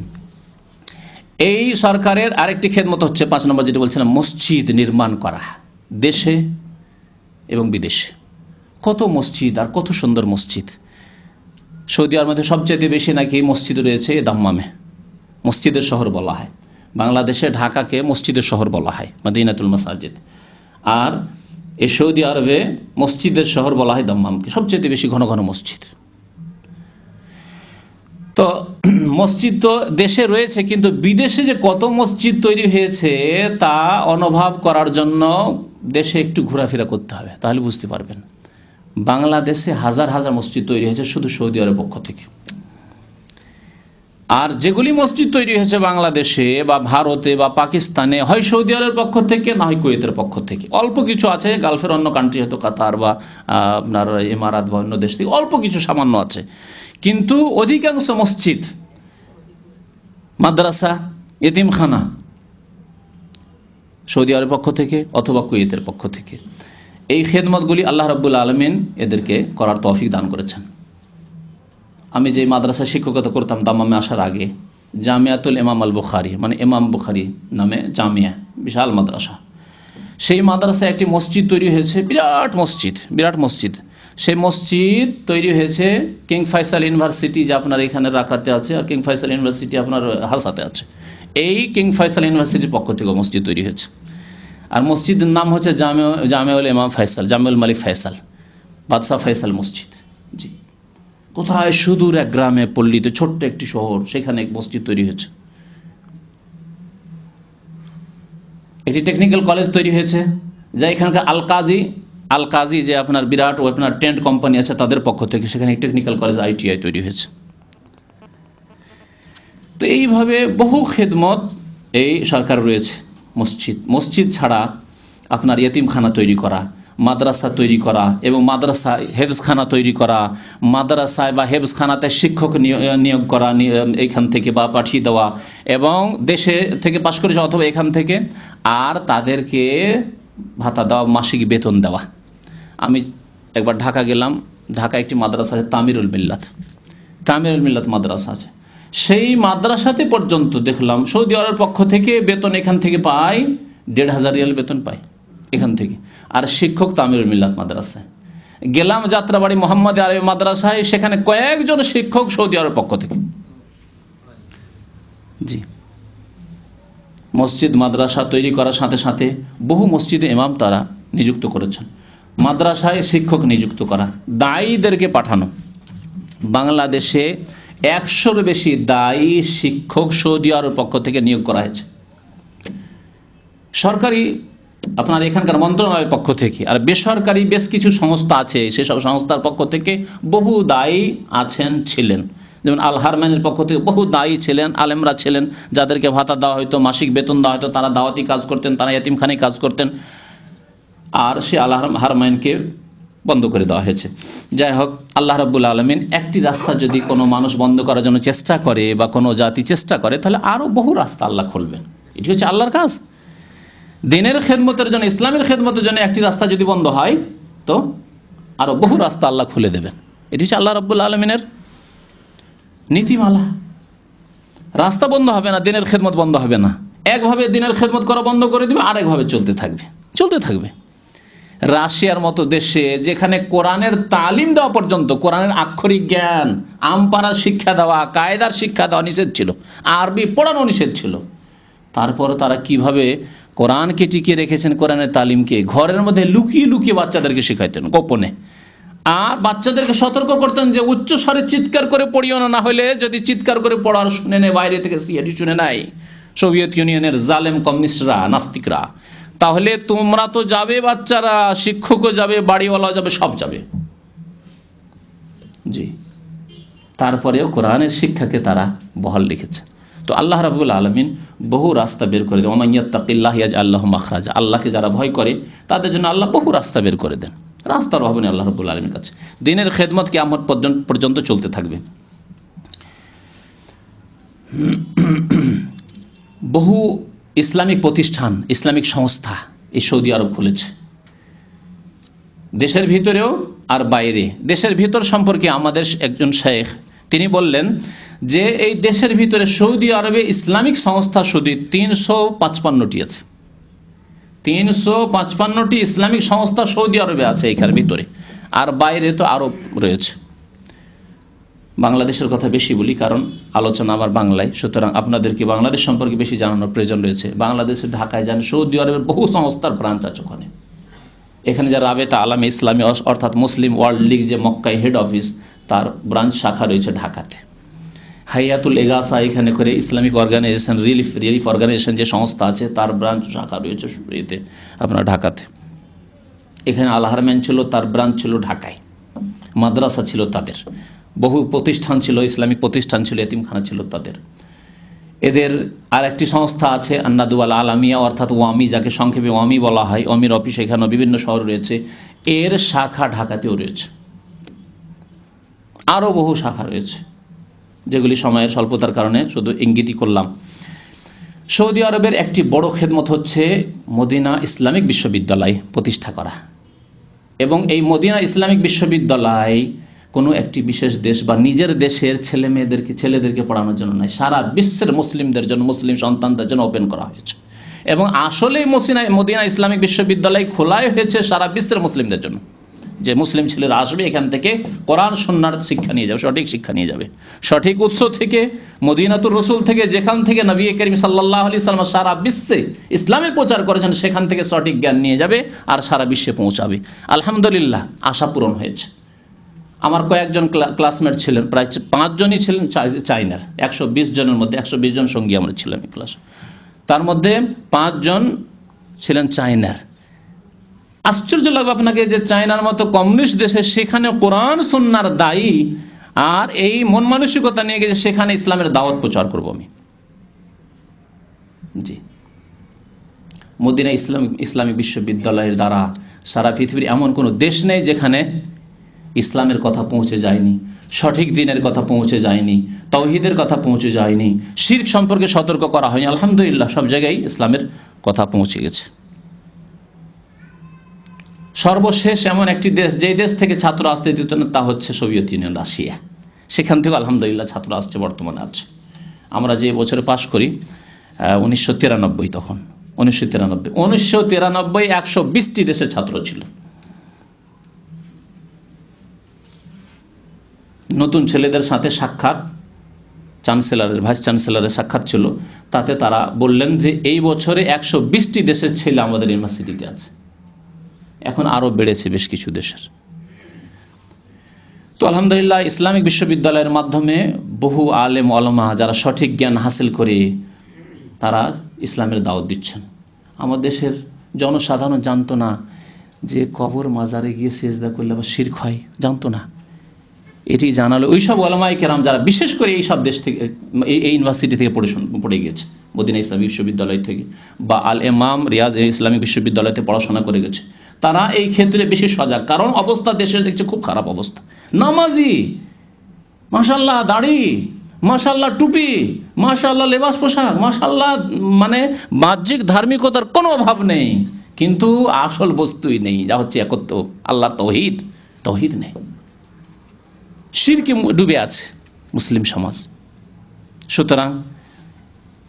এই সরকারের আরেকটি খেদমত হচ্ছে 5 নম্বর, যেটা বলছিলাম, মসজিদ নির্মাণ করা দেশে এবং বিদেশে। কত মসজিদ আর কত সুন্দর মসজিদ। সৌদি আরবের মধ্যে সবচেয়ে বেশি নাকি মসজিদ রয়েছে দাম্মামে, মসজিদের শহর বলা হয়। বাংলাদেশে ঢাকাকে মসজিদের শহর বলা হয়, মদিনাতুল মাসাজিদ। আর এই সৌদি আরবে মসজিদের শহর বলা হয় দাম্মামকে, সবচেয়ে বেশি ঘন ঘন মসজিদ। তো মসজিদ তো দেশে রয়েছে, কিন্তু বিদেশে যে কত মসজিদ তৈরি হয়েছে তা অনুভব করার জন্য দেশে একটু ঘোরাফেরা করতে হবে, তাহলে বুঝতে পারবেন। বাংলাদেশে হাজার হাজার মসজিদ তৈরি হয়েছে শুধু সৌদি আরবের পক্ষ থেকে। আর যেগুলি মসজিদ তৈরি হয়েছে বাংলাদেশে বা ভারতে বা পাকিস্তানে, হয় সৌদি আরবের পক্ষ থেকে না হয় কুয়েতের পক্ষ থেকে। অল্প কিছু আছে গালফের অন্য কান্ট্রি, হয়তো কাতার বা আপনার ইমারাত বা অন্য দেশ থেকে অল্প কিছু সামান্য আছে, কিন্তু অধিকাংশ মসজিদ, মাদ্রাসা, এতিমখানা সৌদি আরবের পক্ষ থেকে অথবা কুয়েতের পক্ষ থেকে। এই খেদমতগুলি আল্লাহ রাব্বুল আলামিন এদেরকে করার তৌফিক দান করেছেন। আমি যে মাদ্রাসায় শিক্ষকতা করতাম দাম্মামে আসার আগে, জামিয়াতুল ইমাম আল বুখারী, মানে ইমাম বুখারী নামে জামিয়া, বিশাল মাদ্রাসা। সেই মাদ্রাসায় একটি মসজিদ তৈরি হয়েছে, বিরাট মসজিদ। সেই মসজিদ তৈরি হয়েছে কিং ফয়সাল ইউনিভার্সিটি, যে আপনার এখানে রাকাতে আছে, আর কিং ফয়সাল ইউনিভার্সিটি আপনার হাসাতে আছে। এই কিং ফয়সাল ইউনিভার্সিটির পক্ষ থেকে মসজিদ তৈরি হয়েছে। আর মসজিদের নাম হচ্ছে জামিউল ইমাম ফয়সাল, জামিউল মালিক ফয়সাল, বাদশাহ ফয়সাল মসজিদ। জি, কোথায় সুদূর এক গ্রামে পল্লীতে ছোট্ট একটি শহর, সেখানে এক মসজিদ তৈরি হয়েছে। একটি টেকনিক্যাল কলেজ তৈরি হয়েছে, যা এখানকার আল কাজী যে আপনার বিরাট ও আপনার টেন্ট কোম্পানি আছে তাদের পক্ষ থেকে সেখানে টেকনিক্যাল কলেজ ITI তৈরি হয়েছে। তো এইভাবে বহু খেদমত এই সরকার রয়েছে। মসজিদ ছাড়া আপনার ইয়েতিমখানা তৈরি করা, মাদ্রাসা তৈরি করা এবং মাদ্রাসায় হেফজখানা তৈরি করা, মাদ্রাসায় বা হেফজখানাতে শিক্ষক নিয়োগ করা এইখান থেকে বা পাঠিয়ে দেওয়া, এবং দেশে থেকে পাশ করেছে অথবা এখান থেকে, আর তাদেরকে ভাতা দেওয়া, মাসিক বেতন দেওয়া। আমি একবার ঢাকা গেলাম, ঢাকা একটি মাদ্রাসা আছে তামিরুল মিল্লাত মাদ্রাসা আছে। সেই মাদ্রাসাতে পর্যন্ত দেখলাম সৌদি আরবের পক্ষ থেকে বেতন এখান থেকে পায় 1,500 রিয়াল বেতন পায় এখান থেকে, আর শিক্ষক তামিরুল মিল্লাত মাদ্রাসায়। গেলাম যাত্রাবাড়ি মোহাম্মদ আরবি মাদ্রাসায়, সেখানে কয়েকজন শিক্ষক সৌদি আরবের পক্ষ থেকে। জি, মসজিদ মাদ্রাসা তৈরি করার সাথে সাথে বহু মসজিদে ইমাম তারা নিযুক্ত করেছেন। মাদ্রাসায় শিক্ষক নিযুক্ত করা, দায়ীদেরকে পাঠানো। বাংলাদেশে 100-র বেশি দায়ী শিক্ষক সৌদি আরবের পক্ষ থেকে নিয়োগ করা হয়েছে, সরকারি আপনার এখানকার মন্ত্রণালয়ের পক্ষ থেকে। আর বেসরকারি বেশ কিছু সংস্থা আছে, সেসব সংস্থার পক্ষ থেকে বহু দায়ী ছিলেন। যেমন আল হারমানের পক্ষ থেকে বহু দায়ী ছিলেন, আলেমরা ছিলেন, যাদেরকে ভাতা দেওয়া হয়তো, মাসিক বেতন দেওয়া হয়তো, তারা দাওয়াতি কাজ করতেন, তারা ইতিমখানায় কাজ করতেন। আর সে আল্লাহর হারমাইনকে বন্ধ করে দেওয়া হয়েছে। যাই হোক, আল্লাহ রাব্বুল আলামিন একটি রাস্তা যদি কোনো মানুষ বন্ধ করার জন্য চেষ্টা করে বা কোনো জাতি চেষ্টা করে, তাহলে আরও বহু রাস্তা আল্লাহ খুলবেন। এটি হচ্ছে আল্লাহর কাজ। দিনের খেদমতের জন্য, ইসলামের খেদমতের জন্য একটি রাস্তা যদি বন্ধ হয়, তো আরও বহু রাস্তা আল্লাহ খুলে দেবেন। এটি হচ্ছে আল্লাহ রাব্বুল আলামিনের নীতিমালা। রাস্তা বন্ধ হবে না, দিনের খেদমত বন্ধ হবে না। একভাবে দিনের খেদমত করা বন্ধ করে দিবে, আরেকভাবে চলতে থাকবে। রাশিয়ার মতো দেশে যেখানে কোরআনের তালিম দেওয়া পর্যন্ত, কোরআনের আক্ষরিক জ্ঞান, আমপাড়ার শিক্ষা দেওয়া, কায়দার শিক্ষা দেওয়া নিষেধ ছিল, আরবি পড়ানো নিষেধ ছিল, তারপরে তারা কিভাবে কোরআনকে টিকিয়ে রেখেছেন, কোরআনের তালিমকে ঘরের মধ্যে লুকিয়ে লুকিয়ে বাচ্চাদেরকে শেখাইতেন গোপনে। আর বাচ্চাদেরকে সতর্ক করতেন যে উচ্চ স্বরে চিৎকার করে পড়িও না, হলে যদি চিৎকার করে পড়ার শুনে নেয়, বাইরে থেকে সিআইডি শুনে নেয় সোভিয়েত ইউনিয়নের জালেম কমিউনিস্টরা, নাস্তিকরা, তাহলে তোমরা তো যাবে, বাচ্চারা, শিক্ষকও যাবে, বাড়িওয়ালা যাবে, সব যাবে। জি, তারপরেও কোরআনের শিক্ষাকে তারা বহাল রেখেছে। তো আল্লাহ রাব্বুল আলামিন বহু রাস্তা বের করে দেন। ওয়া মান ইয়াত্তাকিল্লাহ ইয়াজআল লাহু মাখরাজা। আল্লাহকে যারা ভয় করে তাদের জন্য আল্লাহ বহু রাস্তা বের করে দেন। রাস্তার অভাব নেই আল্লাহ রাব্বুল আলামিনের কাছে। দিনের খেদমত কিয়ামত পর্যন্ত চলতে থাকবে। বহু ইসলামিক প্রতিষ্ঠান, ইসলামিক সংস্থা এই সৌদি আরব খুলেছে, দেশের ভিতরেও আর বাইরে। দেশের ভিতর সম্পর্কে আমাদের একজন শেখ তিনি বললেন যে এই দেশের ভিতরে সৌদি আরবে ইসলামিক সংস্থা শুধু 355টি আছে। 355টি ইসলামিক সংস্থা সৌদি আরবে আছে এখানে ভিতরে, আর বাইরে তো আরও রয়েছে। বাংলাদেশের কথা বেশি বলি কারণ আলোচনা আমার বাংলায়, সুতরাং আপনাদেরকে বাংলাদেশ সম্পর্কে বেশি জানানোর প্রয়োজন রয়েছে। বাংলাদেশের ঢাকায় যান, সৌদি আরবের বহু সংস্থার ব্রাঞ্চ আছে ওখানে। এখানে যে রাবেতা আলামে ইসলামী অর্থাৎ মুসলিম ওয়ার্ল্ড লীগ যে মক্কায় হেড অফিস, তার ব্রাঞ্চ শাখা রয়েছে ঢাকাতে। হাইয়াতুল এগাসা এখানে করে ইসলামিক অর্গানাইজেশন, রিলিফ অর্গানাইজেশন যে সংস্থা আছে, তার ব্রাঞ্চ শাখা রয়েছে আপনার ঢাকাতে। এখানে আল হারমাইন ছিল, তার ব্রাঞ্চ ছিল ঢাকায়। মাদ্রাসা ছিল তাদের, বহু প্রতিষ্ঠান ছিল, ইসলামিক প্রতিষ্ঠান ছিল, এতিমখানা ছিল তাদের। এদের আর একটি সংস্থা আছে আন্নাদু আল আলামিয়া, অর্থাৎ ওয়ামি, যাকে সংক্ষেপে ওয়ামি বলা হয়। ওয়ামির অফিস এখানে বিভিন্ন শহর রয়েছে, এর শাখা ঢাকাতেও রয়েছে। আরও বহু শাখা রয়েছে, যেগুলি সময়ের স্বল্পতার কারণে শুধু ইঙ্গিতই করলাম। সৌদি আরবের একটি বড় খেদমত হচ্ছে মদিনা ইসলামিক বিশ্ববিদ্যালয় প্রতিষ্ঠা করা। এবং এই মদিনা ইসলামিক বিশ্ববিদ্যালয় কোনো একটি বিশেষ দেশ বা নিজের দেশের ছেলেদেরকে পড়ানোর জন্য নয়, সারা বিশ্বের মুসলিমদের জন্য, মুসলিম সন্তানদের জন্য ওপেন করা হয়েছে। এবং আসলেই মদিনা ইসলামিক বিশ্ববিদ্যালয় খোলাই হয়েছে সারা বিশ্বের মুসলিমদের জন্য, যে মুসলিম ছেলেরা আসবে এখান থেকে কোরআন সুন্নাহর শিক্ষা নিয়ে যাবে, সঠিক শিক্ষা নিয়ে যাবে, সঠিক উৎস থেকে, মদিনাতুর রসুল থেকে, যেখান থেকে নবী করিম সাল্লাল্লাহু আলাইহি সাল্লাম সারা বিশ্বে ইসলামের প্রচার করেছেন, সেখান থেকে সঠিক জ্ঞান নিয়ে যাবে আর সারা বিশ্বে পৌঁছাবে। আলহামদুলিল্লাহ, আশা পূরণ হয়েছে। আমার কয়েকজন ক্লাসমেট ছিলেন, প্রায় 5 জনই ছিলেন চায়নার। 120 জনের মধ্যে 120 জন সঙ্গী আমরা ছিলাম এই ক্লাস, তার মধ্যে 5 জন ছিলেন চায়নার। আশ্চর্য লাগবে আপনাকে যে চায়নার মতো কমিউনিস্ট দেশে সেখানে কোরআন সুন্নাহর দায়ী, আর এই মন মানসিকতা নিয়ে গেছে সেখানে ইসলামের দাওয়াত প্রচার করব আমি। জি, মদিনা ইসলামিক বিশ্ববিদ্যালয়ের দ্বারা সারা পৃথিবীর এমন কোনো দেশ নেই যেখানে ইসলামের কথা পৌঁছে যায়নি, সঠিক দিনের কথা পৌঁছে যায়নি, তাওহীদের কথা পৌঁছে যায়নি, শিরক সম্পর্কে সতর্ক করা হয়নি। আলহামদুলিল্লাহ, সব জায়গায় ইসলামের কথা পৌঁছে গেছে। সর্বশেষ এমন একটি দেশ, যেই দেশ থেকে ছাত্র আসতে দিত না, তা হচ্ছে সোভিয়েত ইউনিয়ন, রাশিয়া। সেখান থেকে আলহামদুলিল্লাহ ছাত্র আসছে, বর্তমানে আছে। আমরা যে বছরে পাশ করি 1993, তখন 1993 120টি দেশের ছাত্র ছিল। নতুন ছেলেদের সাথে সাক্ষাৎ, ভাইস চ্যান্সেলরের সাক্ষাৎ ছিল, তাতে তারা বললেন যে এই বছরে 120টি দেশের ছেলে আমাদের ইউনিভার্সিটিতে আছে। এখন আরও বেড়েছে বেশ কিছু দেশের। তো আলহামদুলিল্লাহ, ইসলামিক বিশ্ববিদ্যালয়ের মাধ্যমে বহু আলেম ওলামা যারা সঠিক জ্ঞান হাসিল করে তারা ইসলামের দাওয়াত দিচ্ছেন। আমার দেশের জনসাধারণ জানতো না যে কবর মাজারে গিয়ে সেজদা করলে আবার শিরক হয়, জানতো না। এটি জানালো ওইসব ওলামায়ে কেরাম যারা বিশেষ করে এই সব দেশ থেকে, এই ইউনিভার্সিটি থেকে পড়ে গেছে, মদিনা ইসলামিক বিশ্ববিদ্যালয় থেকে, বা আল ইমাম রিয়াজ ইসলামিক বিশ্ববিদ্যালয়তে পড়াশোনা করে গেছে, তারা এই ক্ষেত্রে বেশি সজাগ, কারণ অবস্থা দেশের দেখছে খুব খারাপ অবস্থা। নামাজি, মাশাআল্লাহ দাড়ি, মাশাআল্লাহ টুপি, মাশাআল্লাহ লেবাস পোশাক, মাশাআল্লাহ মানে বাহ্যিক ধার্মিকতার কোনো অভাব নেই, কিন্তু আসল বস্তুই নেই, যা হচ্ছে একত্ব, আল্লাহর তৌহিদ নেই, শিরকে ডুবে আছে মুসলিম সমাজ। সুতরাং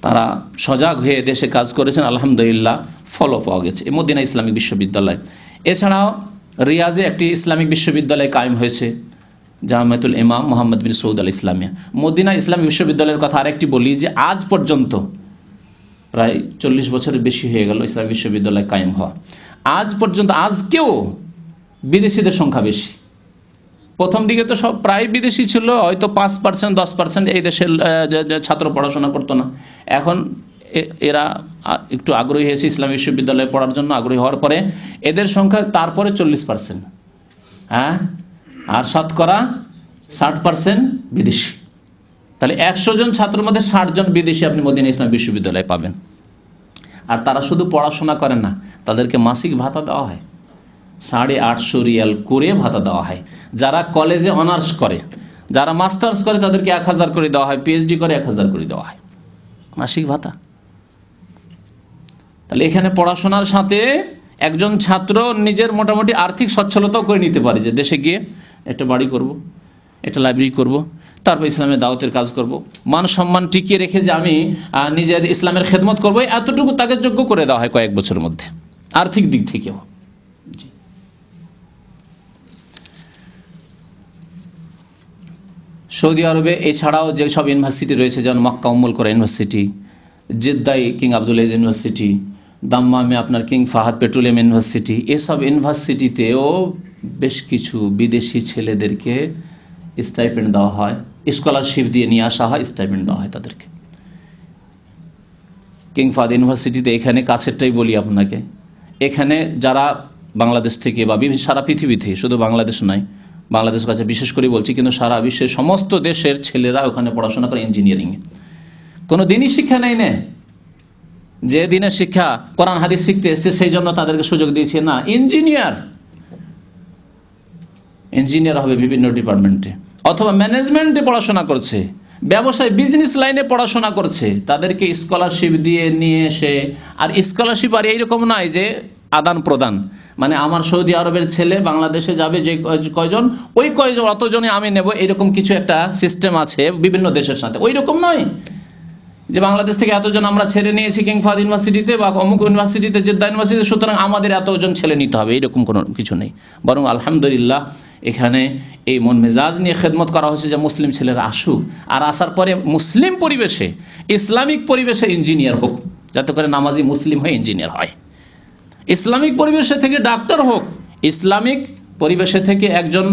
তারা সজাগ হয়ে দেশে কাজ করেছেন, আলহামদুলিল্লাহ ফলও পাওয়া গেছে। মদিনা ইসলামিক বিশ্ববিদ্যালয়, এছাড়াও রিয়াজে একটি ইসলামিক বিশ্ববিদ্যালয় কায়েম হয়েছে, জামিয়াতুল ইমাম মোহাম্মদ বিন সৌদ আল ইসলামিয়া। মদিনা ইসলামিক বিশ্ববিদ্যালয়ের কথা আরেকটি বলি যে আজ পর্যন্ত প্রায় 40 বছরের বেশি হয়ে গেল ইসলামিক বিশ্ববিদ্যালয় কায়েম হওয়া। আজ পর্যন্ত আজকেও বিদেশিদের সংখ্যা বেশি। প্রথম দিকে তো সব প্রায় বিদেশি ছিল, হয়তো 5% 10% এই দেশের ছাত্র পড়াশোনা করতো না। এখন এরা একটু আগ্রহী হয়েছে ইসলামী বিশ্ববিদ্যালয়ে পড়ার জন্য, আগ্রহী হওয়ার পরে এদের সংখ্যা তারপরে 40%, হ্যাঁ, আর শতকরা 60% বিদেশি। তাহলে 100 জন ছাত্রের মধ্যে 60 জন বিদেশি আপনি মদিনা ইসলামী বিশ্ববিদ্যালয়ে পাবেন। আর তারা শুধু পড়াশোনা করেন না, তাদেরকে মাসিক ভাতা দেওয়া হয়, 850 রিয়াল করে ভাতা দেওয়া হয়। যারা কলেজে অনার্স করে, যারা মাস্টার্স করে তাদেরকে 1000 করে দেওয়া হয়, পিএইচডি করে 1000 করে দেওয়া হয় মাসিক ভাতা। তাহলে এখানে পড়াশোনার সাথে একজন ছাত্র নিজের মোটামুটি আর্থিক সচ্ছলতাও করে নিতে পারে, যে দেশে গিয়ে একটা বাড়ি করব, একটা লাইব্রেরি করব, তারপর ইসলামের দাওয়াতের কাজ করব, মান সম্মান টিকিয়ে রেখে যে আমি নিজের ইসলামের খেদমত করবো, এতটুকু তাকে যোগ্য করে দেওয়া হয় কয়েক বছরের মধ্যে, আর্থিক দিক থেকেও। সৌদি আরবে এছাড়াও যেসব ইউনিভার্সিটি রয়েছে, যেমন মক্কা উম্মুল কোরা ইউনিভার্সিটি, জেদ্দায় কিং আব্দুল আজিজ ইউনিভার্সিটি, দাম্মামে আপনার কিং ফাহাদ পেট্রোলিয়াম ইউনিভার্সিটি, এসব ইউনিভার্সিটিতেও বেশ কিছু বিদেশি ছেলেদেরকে স্টাইপেন্ড দেওয়া হয়, স্কলারশিপ দিয়ে নিয়ে আসা হয়, স্টাইপেন্ড দেওয়া হয় তাদেরকে। কিং ফাহাদ ইউনিভার্সিটিতে, এখানে কাছেরটাই বলি আপনাকে, এখানে যারা বাংলাদেশ থেকে বা সারা পৃথিবী থেকে, শুধু বাংলাদেশ নয়, বাংলাদেশের কাছে বিশেষ করে বলছি, কিন্তু সারা বিশ্বের সমস্ত দেশের ছেলেরা ওখানে পড়াশোনা করে ইঞ্জিনিয়ারিংয়ে। কোনো দিনই শিক্ষা নেই না, যে দিনের শিক্ষা কোরআন হাদিস শিখতে এসছে সেই জন্য তাদেরকে সুযোগ দিয়েছে, না, ইঞ্জিনিয়ার হবে বিভিন্ন ডিপার্টমেন্টে, অথবা ম্যানেজমেন্টে পড়াশোনা করছে, ব্যবসায় বিজনেস লাইনে পড়াশোনা করছে, তাদেরকে স্কলারশিপ দিয়ে নিয়ে এসে, আর স্কলারশিপ আর এইরকম নয় যে আদান প্রদান, মানে আমার সৌদি আরবের ছেলে বাংলাদেশে যাবে যে কয়জন, ওই কয়জন অতজনে আমি নেব, এরকম কিছু একটা সিস্টেম আছে বিভিন্ন দেশের সাথে। ওই রকম নয় যে বাংলাদেশ থেকে এতজন আমরা ছেড়ে নিয়েছি কিং ফাহাদ ইউনিভার্সিটিতে বা অমুক ইউনিভার্সিটিতে, জেদ্দা ইউনিভার্সিটিতে, সুতরাং আমাদের এতজন ছেলে নিতে হবে, এরকম কোনো কিছু নেই। বরং আলহামদুলিল্লাহ এখানে এই মন মেজাজ নিয়ে খেদমত করা হচ্ছে যে মুসলিম ছেলেরা আসুক, আর আসার পরে মুসলিম পরিবেশে, ইসলামিক পরিবেশে ইঞ্জিনিয়ার হোক, যাতে করে নামাজি মুসলিম হয়ে ইঞ্জিনিয়ার হয়। ইসলামিক পরিবেশে থেকে ডাক্তার হোক, ইসলামিক পরিবেশে থেকে একজন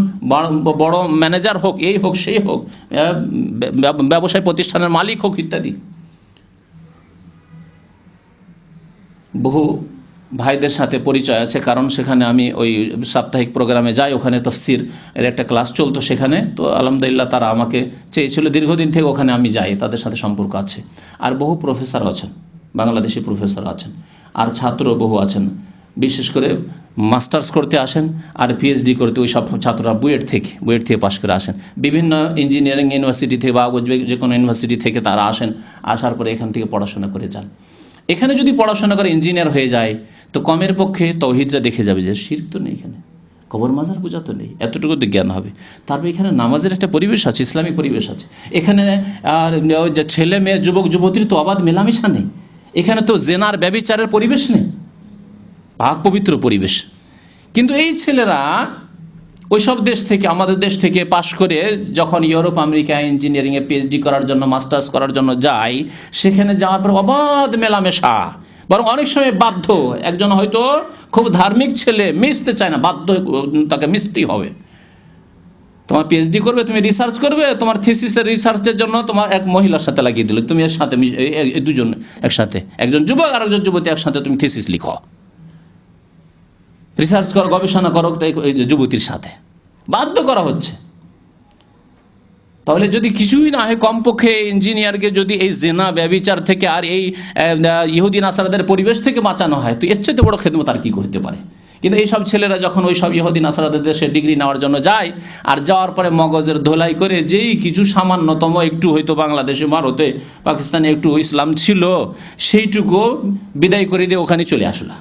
বড় ম্যানেজার হোক, এই হোক সেই হোক, ব্যবসায় প্রতিষ্ঠানের মালিক হোক ইত্যাদি। বহু ভাইদের সাথে পরিচয় আছে, কারণ সেখানে আমি ওই সাপ্তাহিক প্রোগ্রামে যাই, ওখানে তফসির এর একটা ক্লাস চলতো সেখানে, তো আলহামদুলিল্লাহ তারা আমাকে চেয়েছিল দীর্ঘদিন থেকে, ওখানে আমি যাই, তাদের সাথে সম্পর্ক আছে। আর বহু প্রফেসর আছেন, বাংলাদেশি প্রফেসর আছেন, আর ছাত্র বহু আছেন, বিশেষ করে মাস্টার্স করতে আসেন আর পিএইচডি করতে, ওই সব ছাত্ররা বুয়েট থেকে পাশ করে আসেন, বিভিন্ন ইঞ্জিনিয়ারিং ইউনিভার্সিটি থেকে বা যে কোনো ইউনিভার্সিটি থেকে তারা আসেন, আসার পরে এখান থেকে পড়াশোনা করে যান। এখানে যদি পড়াশোনা করে ইঞ্জিনিয়ার হয়ে যায়, তো কমের পক্ষে তৌহিদরা দেখে যাবে যে শিরক তো নেই, এখানে কবর মাজার পূজা তো নেই, এতটুকু জ্ঞান হবে। তারপর এখানে নামাজের একটা পরিবেশ আছে, ইসলামিক পরিবেশ আছে, এখানে আর ছেলে মেয়ে যুবক যুবতীর তো অবাধ মেলামেশা নেই, এখানে তো জেনার ব্যভিচারের পরিবেশ নেই, পাক পবিত্র পরিবেশ। কিন্তু এই ছেলেরা ওইসব দেশ থেকে, আমাদের দেশ থেকে পাশ করে যখন ইউরোপ আমেরিকা ইঞ্জিনিয়ারিংয়ে পিএইচডি করার জন্য, মাস্টার্স করার জন্য যায়, সেখানে যাওয়ার পর অবাধ মেলামেশা, বরং অনেক সময় বাধ্য, একজন হয়তো খুব ধার্মিক ছেলে মিশতে চায় না, বাধ্য তাকে মিশতেই হবে। তোমার পিএইচডি করবে, তুমি রিসার্চ করবে, তোমার থিসিসের রিসার্চের জন্য তোমার এক মহিলার সাথে লাগিয়ে দিল, তুমি এর সাথে দুজন একসাথে, একজন যুবক আর একজন যুবতী একসাথে তুমি থিসিস লিখো, রিসার্চ করো, গবেষণা করো যুবতীর সাথে, বাধ্য করা হচ্ছে। তাহলে যদি কিছুই না হয়, কমপক্ষে ইঞ্জিনিয়ারকে যদি এই জেনা ব্যভিচার থেকে আর এই ইহুদি নাসারাদের পরিবেশ থেকে বাঁচানো হয়, তো এর চেয়ে বড় খেদমত আর কি করতে পারে। কিন্তু এইসব ছেলেরা যখন ওই সব ইহুদি নাসারাদের দেশে ডিগ্রি নেওয়ার জন্য যায়, আর যাওয়ার পরে মগজের ধোলাই করে যেই কিছু সামান্যতম একটু হয়তো বাংলাদেশে, ভারতে, পাকিস্তানে একটু ইসলাম ছিল, সেইটুকু বিদায় করে দিয়ে ওখানে চলে আসলো,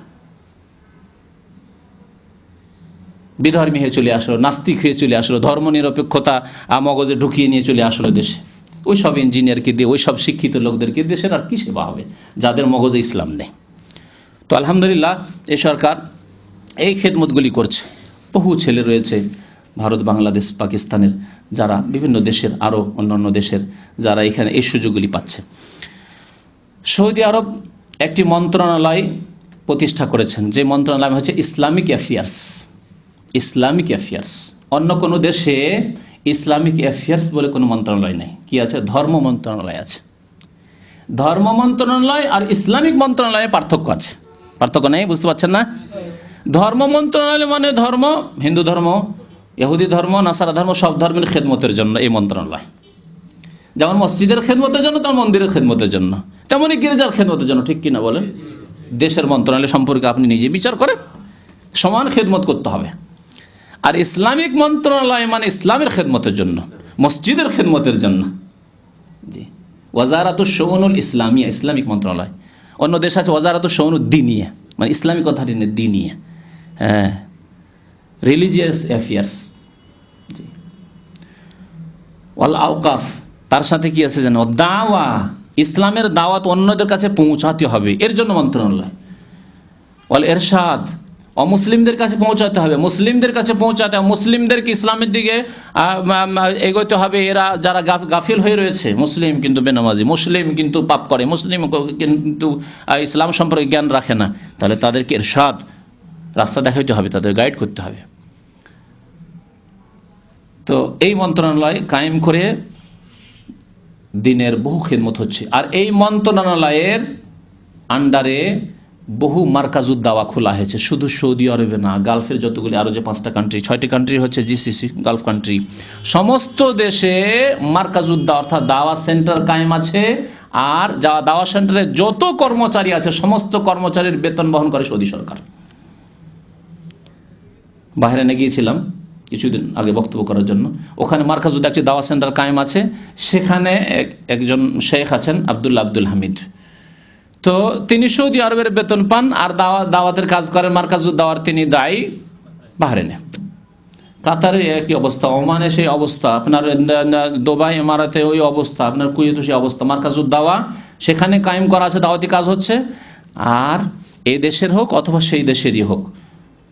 বিধর্মী হয়ে চলে আসলো, নাস্তিক হয়ে চলে আসলো, ধর্মনিরপেক্ষতা মগজে ঢুকিয়ে নিয়ে চলে আসলো দেশে। ওই সব ইঞ্জিনিয়ারকে দিয়ে, ওই সব শিক্ষিত লোকদেরকে দেশের আর কি সেবা হবে যাদের মগজে ইসলাম নেই। তো আলহামদুলিল্লাহ এই সরকার এই খেদমতগুলি করছে। বহু ছেলে রয়েছে ভারত, বাংলাদেশ, পাকিস্তানের, যারা বিভিন্ন দেশের, আরও অন্যান্য দেশের, যারা এখানে এই সুযোগগুলি পাচ্ছে। সৌদি আরব একটি মন্ত্রণালয় প্রতিষ্ঠা করেছেন, যে মন্ত্রণালয় হচ্ছে ইসলামিক অ্যাফেয়ার্স। ইসলামিক অ্যাফেয়ার্স, অন্য কোনো দেশে ইসলামিক অ্যাফেয়ার্স বলে কোনো মন্ত্রণালয় নেই। কি আছে? ধর্ম মন্ত্রণালয় আছে। ধর্ম মন্ত্রণালয় আর ইসলামিক মন্ত্রণালয়ে পার্থক্য আছে। পার্থক্য নেই? বুঝতে পারছেন না? ধর্ম মন্ত্রণালয় মানে ধর্ম, হিন্দু ধর্ম, ইহুদি ধর্ম, নাসারা ধর্ম, সব ধর্মের খেদমতের জন্য এই মন্ত্রণালয়। যেমন মসজিদের খেদমতের জন্য, তেমন মন্দিরের খেদমতের জন্য, তেমনই গির্জার খেদমতের জন্য। ঠিক কিনা বলেন? দেশের মন্ত্রণালয় সম্পর্কে আপনি নিজে বিচার করেন, সমান খেদমত করতে হবে। আর ইসলামিক মন্ত্রণালয় মানে ইসলামের খেদমতের জন্য, মসজিদের খেদমতের জন্য। জি, ওয়াজারাতুশ শুউনুল ইসলামিয়া, ইসলামিক মন্ত্রণালয়। অন্য দেশ আছে ওয়াজারাতুশ শুউনুদ দ্বীনিয়া, মানে ইসলামিক কথাটি নেই, দ্বীনিয়া, হ্যাঁ, রিলিজিয়াস অ্যাফেয়ার্স। জি, ওয়াল আওকাফ, তার সাথে কি আছে জানো? দাওয়া, ইসলামের দাওয়াত অন্যদের কাছে পৌঁছাতে হবে, এর জন্য মন্ত্রণালয়। ওয়াল এরশাদ, অমুসলিমদের কাছে পৌঁছাতে হবে, মুসলিমদের কাছে পৌঁছাতে হবে, মুসলিমদেরকে ইসলামের দিকে এগোতে হবে। এরা যারা গাফিল হয়ে রয়েছে, মুসলিম কিন্তু বেনামাজি, মুসলিম কিন্তু পাপ করে, মুসলিম কিন্তু ইসলাম সম্পর্কে জ্ঞান রাখে না, তাহলে তাদেরকে ইরশাদ, রাস্তা দেখাইতে হবে, তাদের গাইড করতে হবে। তো এই মন্ত্রণালয় কায়েম করে দিনের বহু খেদমত হচ্ছে। আর এই মন্ত্রণালয়ের আন্ডারে বহু মার্কাজুদ দাওয়া খোলা হয়েছে, শুধু সৌদি আরবে না, গালফের যতগুলি আরও যে 5টা কান্ট্রি, 6টি কান্ট্রি হচ্ছে জিসিসি, গালফ কান্ট্রি, সমস্ত দেশে মার্কাজুদ দাওয়া অর্থাৎ দাওয়া সেন্টার কায়েম আছে। আর দাওয়া সেন্টারে যত কর্মচারী আছে, সমস্ত কর্মচারীর বেতন বহন করে সৌদি সরকার। বাহরাইনে গিয়েছিলাম কিছুদিন আগে বক্তব্য করার জন্য, ওখানে মার্কাজুদ একটি দাওয়া সেন্টার কায়েম আছে। সেখানে একজন শেখ আছেন আব্দুল হামিদ, তো তিনি সৌদি আরবের বেতন পান আর দাওয়াতের কাজ করেন। মার্কাজুদ দাওয়ার তিনি দায়ী বাহরাইনে। কাতারে একই অবস্থা, ওমানে সেই অবস্থা, আপনার দুবাই, ইমারাতে ওই অবস্থা, আপনার কুয়েতে সেই অবস্থা। মার্কাজুদ দাওয়া সেখানে কায়েম করা আছে, দাওয়াতি কাজ হচ্ছে। আর এই দেশের হোক অথবা সেই দেশেরই হোক,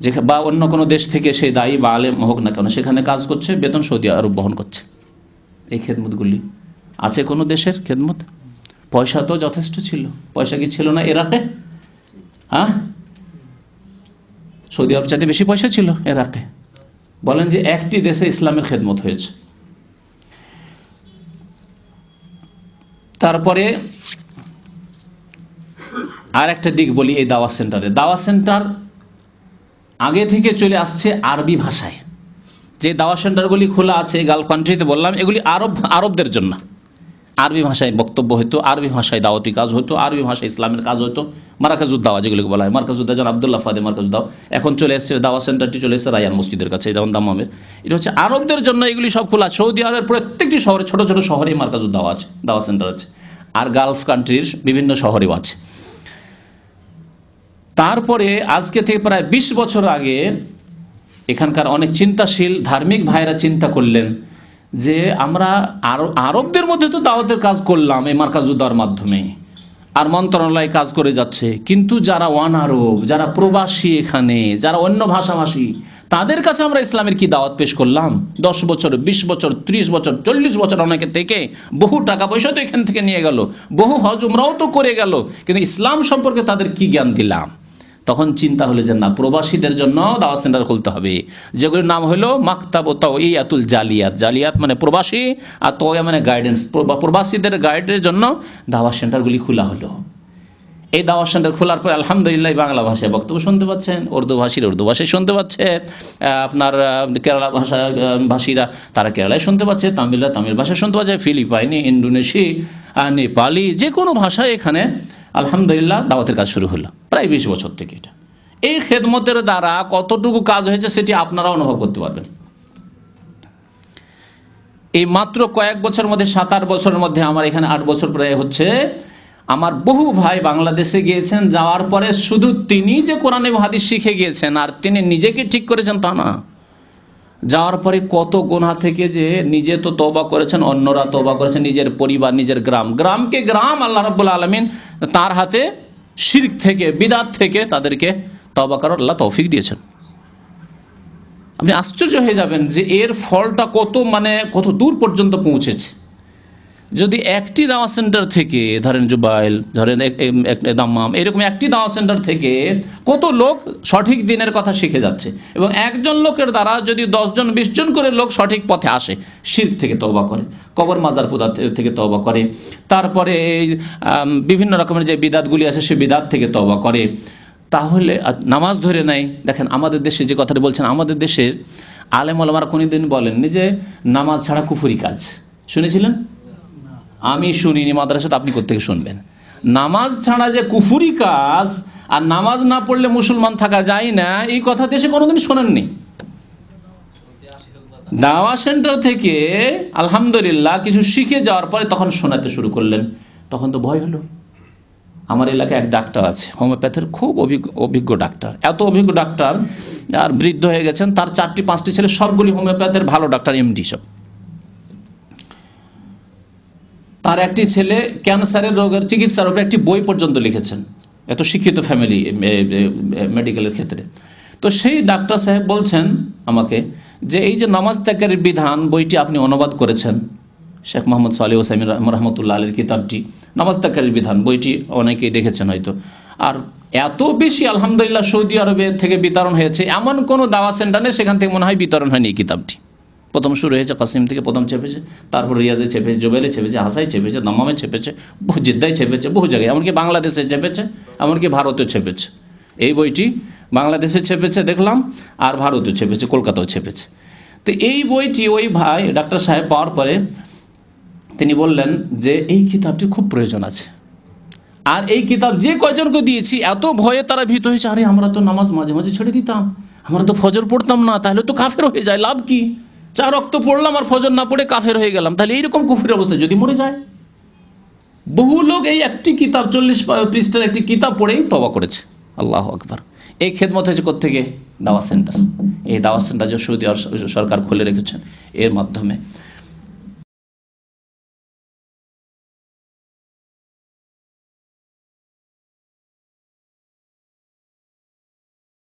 যে বা অন্য কোনো দেশ থেকে সেই দায়ী বা আলেম হোক না কেন, সেখানে কাজ করছে, বেতন সৌদি আরব বহন করছে। এই খেদমতগুলি আছে কোনো দেশের খেদমত? পয়সা তো যথেষ্ট ছিল, পয়সা কি ছিল না ইরাকে? হ্যাঁ, সৌদি আরব চাইতে বেশি পয়সা ছিল ইরাকে। বলেন যে একটি দেশে ইসলামের খেদমত হয়েছে। তারপরে আর একটা দিক বলি, এই দাওয়া সেন্টারে, দাওয়া সেন্টার আগে থেকে চলে আসছে আরবি ভাষায়। যে দাওয়া সেন্টারগুলি খোলা আছে গালফ কান্ট্রিতে বললাম, এগুলি আরবদের জন্য। আরবি ভাষায় বক্তব্য হতো, আরবি ভাষায় দাওয়াতি কাজ হতো, আরবি ভাষায় ইসলামের কাজ হতো। মার্কাজুদ দাওয়া যেগুলোকে বলা হয়, মার্কাজুদ দাওয়া যেমন আব্দুল্লাহ ফাদে মার্কাজুদ দাওয়া, এখন চলে এসছে দাওয়া সেন্টারটি, চলে এসছে রায়ান মসজিদের কাছে, যেমন দাম্মামের। এটা হচ্ছে আরবদের জন্য, এগুলি সব খোলা। সৌদি আরবের প্রত্যেকটি শহরে, ছোট ছোট শহরে মার্কাজুদ দাওয়া আছে, দাওয়া সেন্টার আছে। আর গালফ কান্ট্রির বিভিন্ন শহরেও আছে। তারপরে আজকে থেকে প্রায় 20 বছর আগে এখানকার অনেক চিন্তাশীল ধার্মিক ভাইরা চিন্তা করলেন যে আমরা আরবদের মধ্যে তো দাওয়াতের কাজ করলাম এই মার্কাজুদ দাওয়ার মাধ্যমে, আর মন্ত্রণালয় কাজ করে যাচ্ছে, কিন্তু যারা আরব, যারা প্রবাসী, এখানে যারা অন্য ভাষাভাষী, তাদের কাছে আমরা ইসলামের কি দাওয়াত পেশ করলাম? 10 বছর, 20 বছর, 30 বছর, 40 বছর অনেকে থেকে বহু টাকা পয়সা তো এখান থেকে নিয়ে গেল, বহু হজ উমরাও তো করে গেল, কিন্তু ইসলাম সম্পর্কে তাদের কি জ্ঞান দিলাম? তখন চিন্তা হলো যে না, প্রবাসীদের জন্য দাওয়া সেন্টার খুলতে হবে, যেগুলোর নাম হলো মাকতাব তাওইয়াতুল জালিয়াত। জালিয়াত মানে প্রবাসী, আর তাওয়া মানে গাইডেন্স, প্রবাসীদের গাইডের জন্য দাওয়া সেন্টারগুলি খোলা হলো। এই দাওয়া সেন্টার খোলার পর আলহামদুলিল্লাহ বাংলা ভাষায় বক্তব্য শুনতে পাচ্ছেন, উর্দু ভাষায় শুনতে পাচ্ছে, আপনার কেরালা ভাষীরা তারা কেরালায় শুনতে পাচ্ছে, তামিলরা তামিল ভাষায় শুনতে পাচ্ছে, ফিলিপাইনি, ইন্দোনেশিয়া, নেপালি, যে কোনো ভাষায় এখানে আলহামদুলিল্লাহ দাওয়াতের কাজ শুরু হলো প্রায় 20 বছর থেকে। এই খেদমতের দ্বারা কতটুকু কাজ হয়েছে সেটি আপনারা অনুভব করতে পারবেন। এই মাত্র কয়েক বছর মধ্যে, 7-8 বছরের মধ্যে, আমার এখানে 8 বছর প্রায় হচ্ছে, আমার বহু ভাই বাংলাদেশে গিয়েছেন, যাওয়ার পরে শুধু তিনি যে কোরআন এবং হাদিস শিখে গিয়েছেন আর তিনি নিজেকে ঠিক করেছেন তা না, যাওয়ার পরে কত গুনাহ থেকে যে নিজে তো তওবা করেছেন, অন্যরা তওবা করেছেন, নিজের পরিবার, নিজের গ্রামকে গ্রাম আল্লাহ রাব্বুল আলামিন তার হাতে শিরক থেকে, বিদআত থেকে তাদেরকে তওবা করার আল্লাহ তৌফিক দিয়েছেন। আপনি আশ্চর্য হয়ে যাবেন যে এর ফলটা কত দূর পর্যন্ত পৌঁছেছে। যদি একটি দাওয়া সেন্টার থেকে, ধরেন জুবাইল, ধরেন দাম্মাম, এরকম একটি দাওয়া সেন্টার থেকে কত লোক সঠিক দিনের কথা শিখে যাচ্ছে, এবং একজন লোকের দ্বারা যদি 10 জন 20 জন করে লোক সঠিক পথে আসে, শিরক থেকে তওবা করে, কবর মাজার পূজা থেকে তওবা করে, তারপরে বিভিন্ন রকমের যে বিদাতগুলি আছে সে বিদাত থেকে তওবা করে, তাহলে নামাজ ধরে নেয়। দেখেন আমাদের দেশে যে কথাটা বলছেন, আমাদের দেশের আলেম ওলামারা কোনোদিন বলেননি যে নামাজ ছাড়া কুফরি কাজ। শুনেছিলেন? আমি শুনিনি, মাদ্রাসাতে আপনি কোত্থেকে শুনবেন? নামাজ ছাড়া যে কুফরি কাজ আর নামাজ না পড়লে মুসলমান থাকা যায় না, এই কথা দেশে কোনোদিন শোনেননি। দাওয়া সেন্টার থেকে আলহামদুলিল্লাহ কিছু শিখে যাওয়ার পরে তখন শোনাতে শুরু করলেন, তখন তো ভয় হলো। আমার এলাকায় এক ডাক্তার আছে, হোমিওপ্যাথের খুব অভিজ্ঞ ডাক্তার, এত অভিজ্ঞ ডাক্তার, আর বৃদ্ধ হয়ে গেছেন, তার 4টি-5টি ছেলে, সবগুলি হোমিওপ্যাথের ভালো ডাক্তার, এমডি সব। তার একটি ছেলে ক্যান্সারের রোগের চিকিৎসার উপরে একটি বই পর্যন্ত লিখেছেন, এত শিক্ষিত ফ্যামিলি মেডিকেলের ক্ষেত্রে। তো সেই ডাক্তার সাহেব বলছেন আমাকে যে এই যে নামাজ ত্যাগের বিধান বইটি আপনি অনুবাদ করেছেন, শেখ মোহাম্মদ সালেহ ওসাইমিন রহমতুল্লাহ আলীর কিতাবটি, নামাজ ত্যাগের বিধান বইটি অনেকেই দেখেছেন হয়তো, আর এত বেশি আলহামদুলিল্লাহ সৌদি আরবে থেকে বিতরণ হয়েছে, এমন কোনো দাওয়া সেন্টার নেই সেখান থেকে মনে হয় বিতরণ হয়নি এই কিতাবটি। প্রথম শুরু হয়েছে কাসিম থেকে, প্রথম চেপেছে, তারপর রিয়াজে চেপেছে, জুবাইলে চেপেছে, হাসাই চেপেছে, দাম্মামে চেপেছে, বহু জিদ্দায় চেপেছে, বহু জায়গায়, এমনকি বাংলাদেশে চেপেছে, এমনকি ভারতেও চেপেছে। এই বইটি বাংলাদেশে চেপেছে দেখলাম, আর ভারতেও চেপেছে, কলকাতাও চেপেছে। তো এই বইটি ওই ভাই ডাক্তার সাহেব পাওয়ার পরে তিনি বললেন যে এই কিতাবটি খুব প্রয়োজন আছে, আর এই কিতাব যে কয়জনকে দিয়েছি এত ভয়ে তারা ভীত হয়েছে, আরে আমরা তো নামাজ মাঝে মাঝে ছেড়ে দিতাম, আমরা তো ফজর পড়তাম না, তাহলে তো কাফের হয়ে যায়, লাভ কি? 4 ওয়াক্ত পড়লাম আর ফজর না পড়ে কাফের হয়ে গেলাম, তাহলে এইরকম কুফরের অবস্থায় যদি মরে যায়। বহু লোক এই একটি কিতাব, 40 পৃষ্ঠার একটি কিতাব পড়েই তওবা করেছে। আল্লাহু আকবার। এই খেদমত হয়েছে কোত্থেকে? দাওয়া সেন্টার। এই দাওয়া সেন্টার যে সৌদি সরকার খুলে রেখেছেন, এর মাধ্যমে